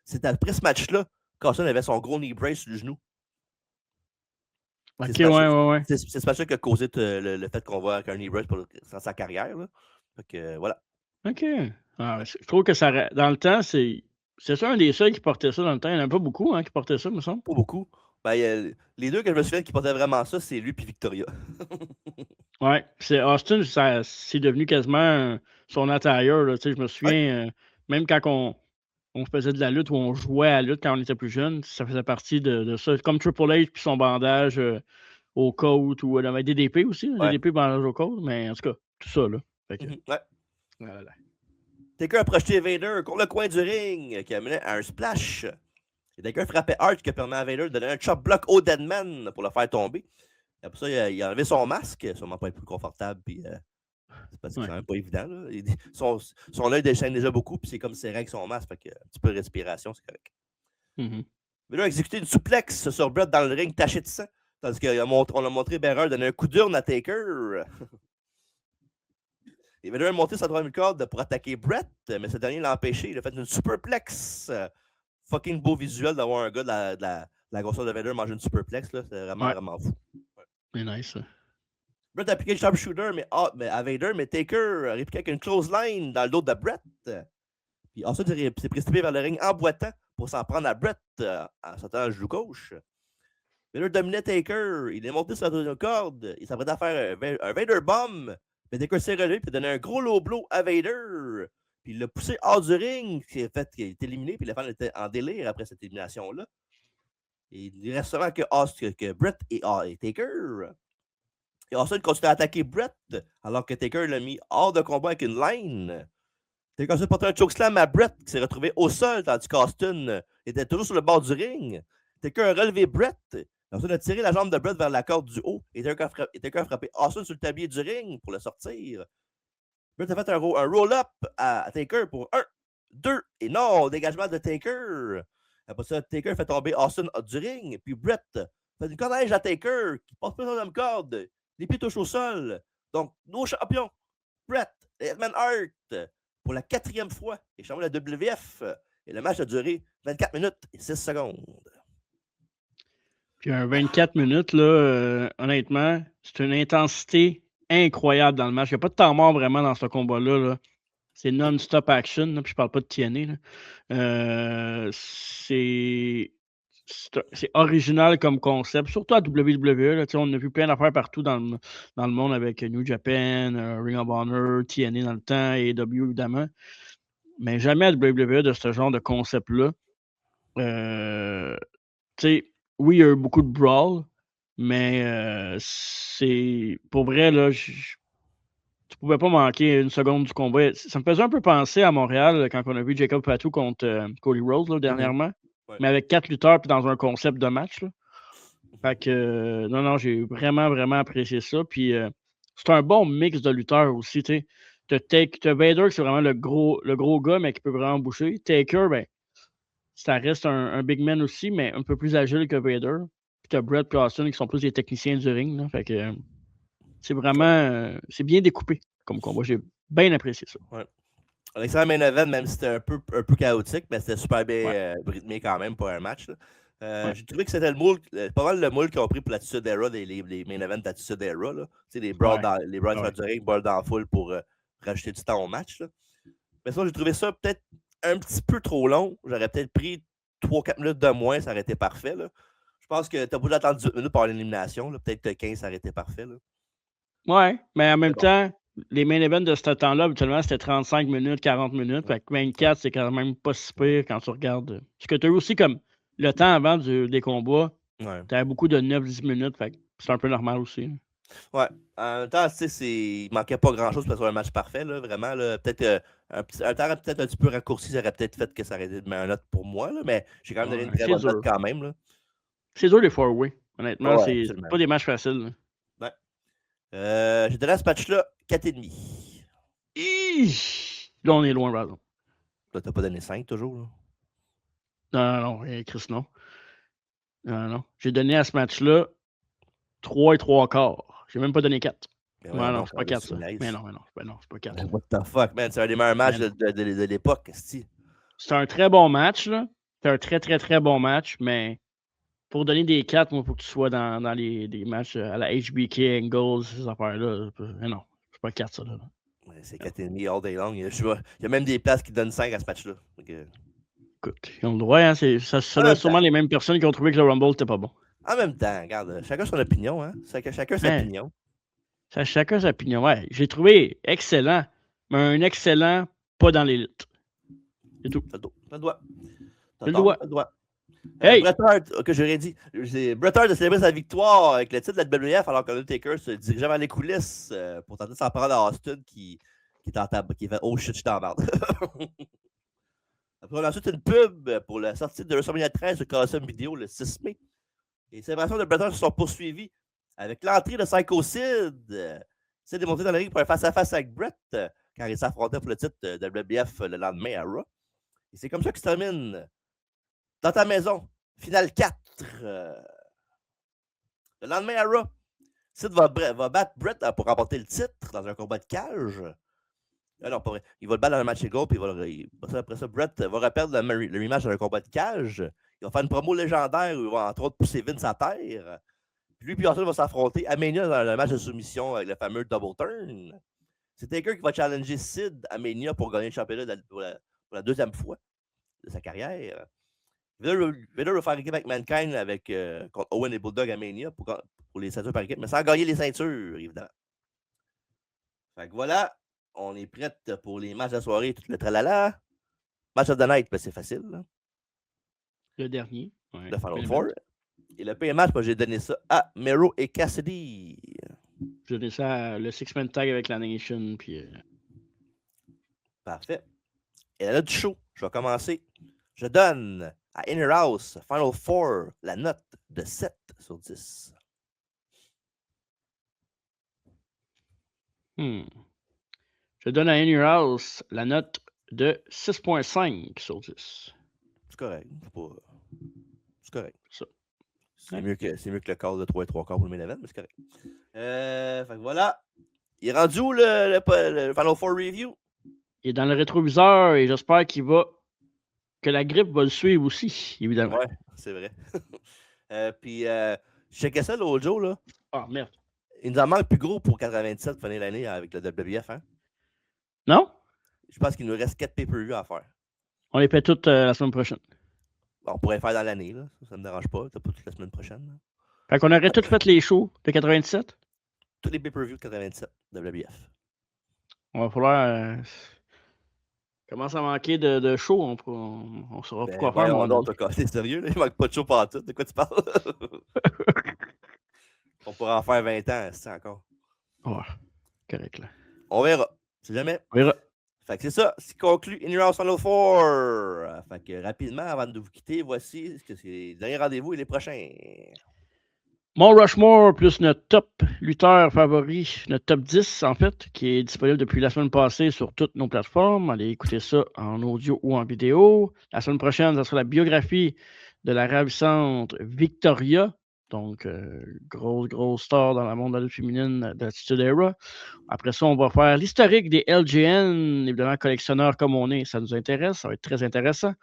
C'est après ce match-là qu'Awesome avait son gros knee brace sur le genou. Ok, ouais. C'est ce match-là qui a causé le fait qu'on voit avec un knee brace dans sa carrière. Là. Fait que, voilà. Ok. Ah, je trouve que ça. Dans le temps, c'est ça un des seuls qui portait ça dans le temps. Il n'y en a pas beaucoup qui portaient ça, me semble. Pas beaucoup. Ben, les deux que je me souviens qui portaient vraiment ça, c'est lui et Victoria. Ouais. C'est Austin, c'est devenu quasiment son attire. Là, je me souviens, même quand on faisait de la lutte ou on jouait à la lutte quand on était plus jeune, ça faisait partie de ça. Comme Triple H puis son bandage au côte ou avec DDP aussi. DDP bandage au côte, mais en tout cas, tout ça. Là. Fait que, ouais. Voilà. Taker a projeté Vader contre le coin du ring qui amenait à un splash. Et Taker frappait Hart qui a permis à Vader de donner un chop block au Deadman pour le faire tomber. Et après ça, il a enlevé son masque, sûrement pas être plus confortable. Puis c'est parce que c'est quand même pas évident. Là. Son œil déchaîne déjà beaucoup, puis c'est comme serré avec son masque. Fait que, un petit peu de respiration, c'est correct. Mhm. Vader a exécuté une souplex sur Brett dans le ring taché de sang. Tandis qu'on a montré Bearer donner un coup d'urne à Taker. Et Vader a monté sa troisième corde pour attaquer Brett, mais ce dernier l'a empêché. Il a fait une superplex. Fucking beau visuel d'avoir un gars de la grosseur de Vader manger une superplex. C'est vraiment, vraiment fou. C'est nice, ça. Brett a appliqué le sharpshooter à Vader, mais Taker a répliqué avec une close line dans le dos de Brett. Puis ensuite, il s'est précipité vers le ring en boitant pour s'en prendre à Brett en sautant à le genou gauche. Vader dominait Taker. Il est monté sur la deuxième corde. Il s'apprêtait à faire un Vader bomb. Mais Taker s'est relevé et a donné un gros low blow à Vader. Puis il l'a poussé hors du ring. Il est éliminé. Puis les fans étaient en délire après cette élimination-là. Et il reste seulement que Brett et Taker. Et ensuite, il continue à attaquer Brett alors que Taker l'a mis hors de combat avec une line. Taker a ensuite porté un chokeslam à Brett qui s'est retrouvé au sol tandis qu'Austin était toujours sur le bord du ring. Taker a relevé Brett. Ensuite, il a tiré la jambe de Brett vers la corde du haut et Taker a frappé Austin sur le tablier du ring pour le sortir. Brett a fait un roll-up à Taker pour 1, 2 et non, dégagement de Taker. Après ça, Taker fait tomber Austin du ring. Puis Brett fait une collège à Taker qui passe pas sur la même corde. Les pieds touchent au sol. Donc, nos champions, Brett et Edmund Hart, pour la 4e fois, et champion de la WWF. Et le match a duré 24 minutes et 6 secondes. Puis un 24 minutes, là, honnêtement, c'est une intensité incroyable dans le match. Il n'y a pas de temps mort vraiment dans ce combat-là. Là. C'est non-stop action. Là, puis je parle pas de TNA. C'est original comme concept, surtout à WWE. Là, on a vu plein d'affaires partout dans le monde avec New Japan, Ring of Honor, TNA dans le temps, et AEW évidemment. Mais jamais à WWE de ce genre de concept-là. Oui, il y a eu beaucoup de brawl, mais c'est pour vrai, là, tu pouvais pas manquer une seconde du combat. Ça me faisait un peu penser à Montréal quand on a vu Jacob Fatu contre Cody Rhodes là, dernièrement, mais avec 4 lutteurs puis dans un concept de match. Là. Fait que non, j'ai vraiment, vraiment apprécié ça. Puis c'est un bon mix de lutteurs aussi. Tu as Vader qui c'est vraiment le gros gars, mais qui peut vraiment boucher. Taker, ben, ça reste un big man aussi, mais un peu plus agile que Vader. Puis t'as Brett et Austin qui sont plus des techniciens du ring. Là. Fait que c'est vraiment c'est bien découpé comme combat. J'ai bien apprécié ça. Ouais. Alexandre Main Event, même si c'était un peu chaotique, mais c'était super bien rythmé quand même pour un match. J'ai trouvé que c'était le moule, pas mal le moule qu'ils ont pris pour l'Attitude Era, les Main Event d'Attitude Era. Tu sais, les brawls du ring, brawl dans la foule pour rajouter du temps au match. Là. Mais ça, j'ai trouvé ça peut-être un petit peu trop long. J'aurais peut-être pris 3-4 minutes de moins, ça aurait été parfait. Là. Je pense que t'as beau d'attendre 18 minutes pour l'élimination. Peut-être 15, ça aurait été parfait. Là. Ouais, mais en même temps, les main events de ce temps-là, habituellement, c'était 35 minutes, 40 minutes. Fait que 24, c'est quand même pas si pire quand tu regardes. Parce que tu as eu aussi comme le temps avant des combats. Ouais. Tu avais beaucoup de 9-10 minutes. Fait que c'est un peu normal aussi. Ouais. En même temps, tu sais, il manquait pas grand-chose pour faire un match parfait. Là, vraiment. Là, peut-être un temps peut-être un petit peu raccourci, ça aurait peut-être fait que ça aurait été de meilleure note pour moi. Là, mais j'ai quand même donné une très bonne note quand même. Là. C'est dur les 4-way. Honnêtement, c'est pas des matchs faciles. Là. Ouais. J'ai donné à ce match-là 4,5. Là, on est loin, pardon. Là, t'as pas donné 5 toujours? Là? Non, Chris, non. Non. J'ai donné à ce match-là 3 et 3/4. J'ai même pas donné 4. Non, c'est pas 4 ça. Mais non, c'est pas 4. What the fuck, man? C'est un des meilleurs matchs de l'époque, c'est un très bon match, là. C'est un très, très, très bon match, mais pour donner des 4, il faut que tu sois dans les matchs à la HBK, Angles, ces affaires-là. Mais non, c'est pas 4 ça, là. C'est 4,5 all day long. Il y a même des places qui donnent 5 à ce match-là. Écoute, ils ont le droit, hein. Ça doit être sûrement les mêmes personnes qui ont trouvé que le Rumble n'était pas bon. En même temps, regarde, chacun son opinion, hein. Chacun sa opinion. Chacun sa opinion, ouais. J'ai trouvé excellent, mais un excellent pas dans l'élite. C'est tout. T'as le droit. Hey! Bret Hart, que j'aurais dit. Bret Hart a célébré sa victoire avec le titre de la WWF alors que Undertaker se dirigeait vers les coulisses pour tenter de s'en prendre à Austin qui fait « Oh shit, je suis dans la merde ». Après, on a ensuite une pub pour la sortie de WrestleMania 13 sur Coliseum Video le 6 mai. Et les célébrations de Bret Hart se sont poursuivies avec l'entrée de Psycho Sid. s'est démonté dans la ring pour un face-à-face avec Brett quand il s'affrontait pour le titre de WBF le lendemain à Raw. Et c'est comme ça qu'il se termine dans ta maison. Finale 4. Le lendemain à Raw, Sid va battre Brett pour remporter le titre dans un combat de cage. Non, pas vrai. Il va le battre dans un match égaux, puis après ça, Brett va reperdre le rematch dans un combat de cage. Il va faire une promo légendaire où il va entre autres pousser Vince à terre. Puis lui, ensuite, va s'affronter à Mania dans le match de soumission avec le fameux Double Turn. C'est Taker qui va challenger Sid à Mania pour gagner le championnat pour la deuxième fois de sa carrière. Vader va faire équipe avec Mankind contre Owen et Bulldog à Mania pour les ceintures par équipe, mais sans gagner les ceintures, évidemment. Fait que voilà, on est prête pour les matchs de la soirée, tout le tralala. Match of the night, ben c'est facile. Là. Le dernier. Ouais, le Final Four. Et le pay match, j'ai donné ça à Mero et Cassidy. J'ai donné ça le Six-Man Tag avec la Nation. Puis, Parfait. Et la note du show, je vais commencer. Je donne à Inner House Final Four la note de 7 sur 10. Je donne à Inner House la note de 6.5 sur 10. C'est correct. C'est correct. Ça. C'est mieux que le quart de 3 et 3 quarts pour le main event, mais c'est correct. Fait que voilà. Il est rendu où le Final Four Review? Il est dans le rétroviseur et j'espère que la grippe va le suivre aussi, évidemment. Ouais, c'est vrai. Puis, je checkais ça l'autre jour, là. Ah, merde. Il nous en manque plus gros pour 97 pour finir l'année avec le WWF, hein? Non? Je pense qu'il nous reste 4 pay-per-views à faire. On les paie toutes la semaine prochaine. On pourrait faire dans l'année, là. Ça ne me dérange pas. T'as pas toute la semaine prochaine. Là. Fait qu'on aurait toutes fait les shows de 97? Tous les pay-per-views de 97 WWF. On va falloir... commence à manquer de shows. On saura pourquoi faire. Non, t'es sérieux, là? Il manque pas de show pour tout. De quoi tu parles? On pourrait en faire 20 ans, c'est encore. Ouais, correct, là. On verra. C'est jamais. On verra. Fait que c'est ça. Ce qui conclut In Your House Final Four. Fait que rapidement, avant de vous quitter, voici ce que c'est les derniers rendez-vous et les prochains. Mon Rushmore plus notre top lutteur favori, notre top 10 en fait, qui est disponible depuis la semaine passée sur toutes nos plateformes. Allez écouter ça en audio ou en vidéo. La semaine prochaine, ça sera la biographie de la ravissante Victoria. Donc, grosse star dans le monde de la lutte féminine d'Attitude Era. Après ça, on va faire l'historique des LGN, évidemment, collectionneurs comme on est, ça nous intéresse, ça va être très intéressant.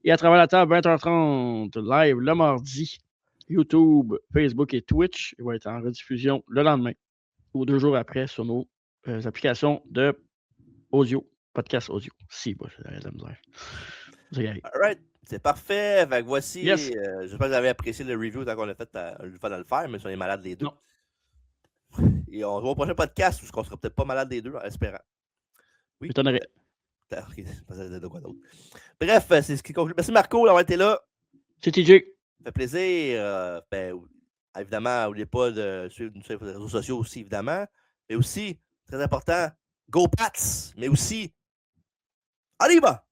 Et à travers la table, 20h30, live le mardi, YouTube, Facebook et Twitch. Il va être en rediffusion le lendemain ou 2 jours après sur nos applications de audio, podcast audio. Si, j'arrête de la misère. All right. C'est parfait. Fait que voici. Yes. J'espère que vous avez apprécié le review tant qu'on a fait le fun de le faire, mais si on est malades les deux. Non. Et on se voit au prochain podcast où on sera peut-être pas malades les deux, en espérant. Oui. M'étonnerait. Ok, de quoi d'autre. Bref, c'est ce qui conclut. Merci Marco d'avoir été là. C'est TJ. Ça fait plaisir. Évidemment, n'oubliez pas de suivre nos réseaux sociaux aussi, évidemment. Mais aussi, très important, Go Pats! Mais aussi, arriba!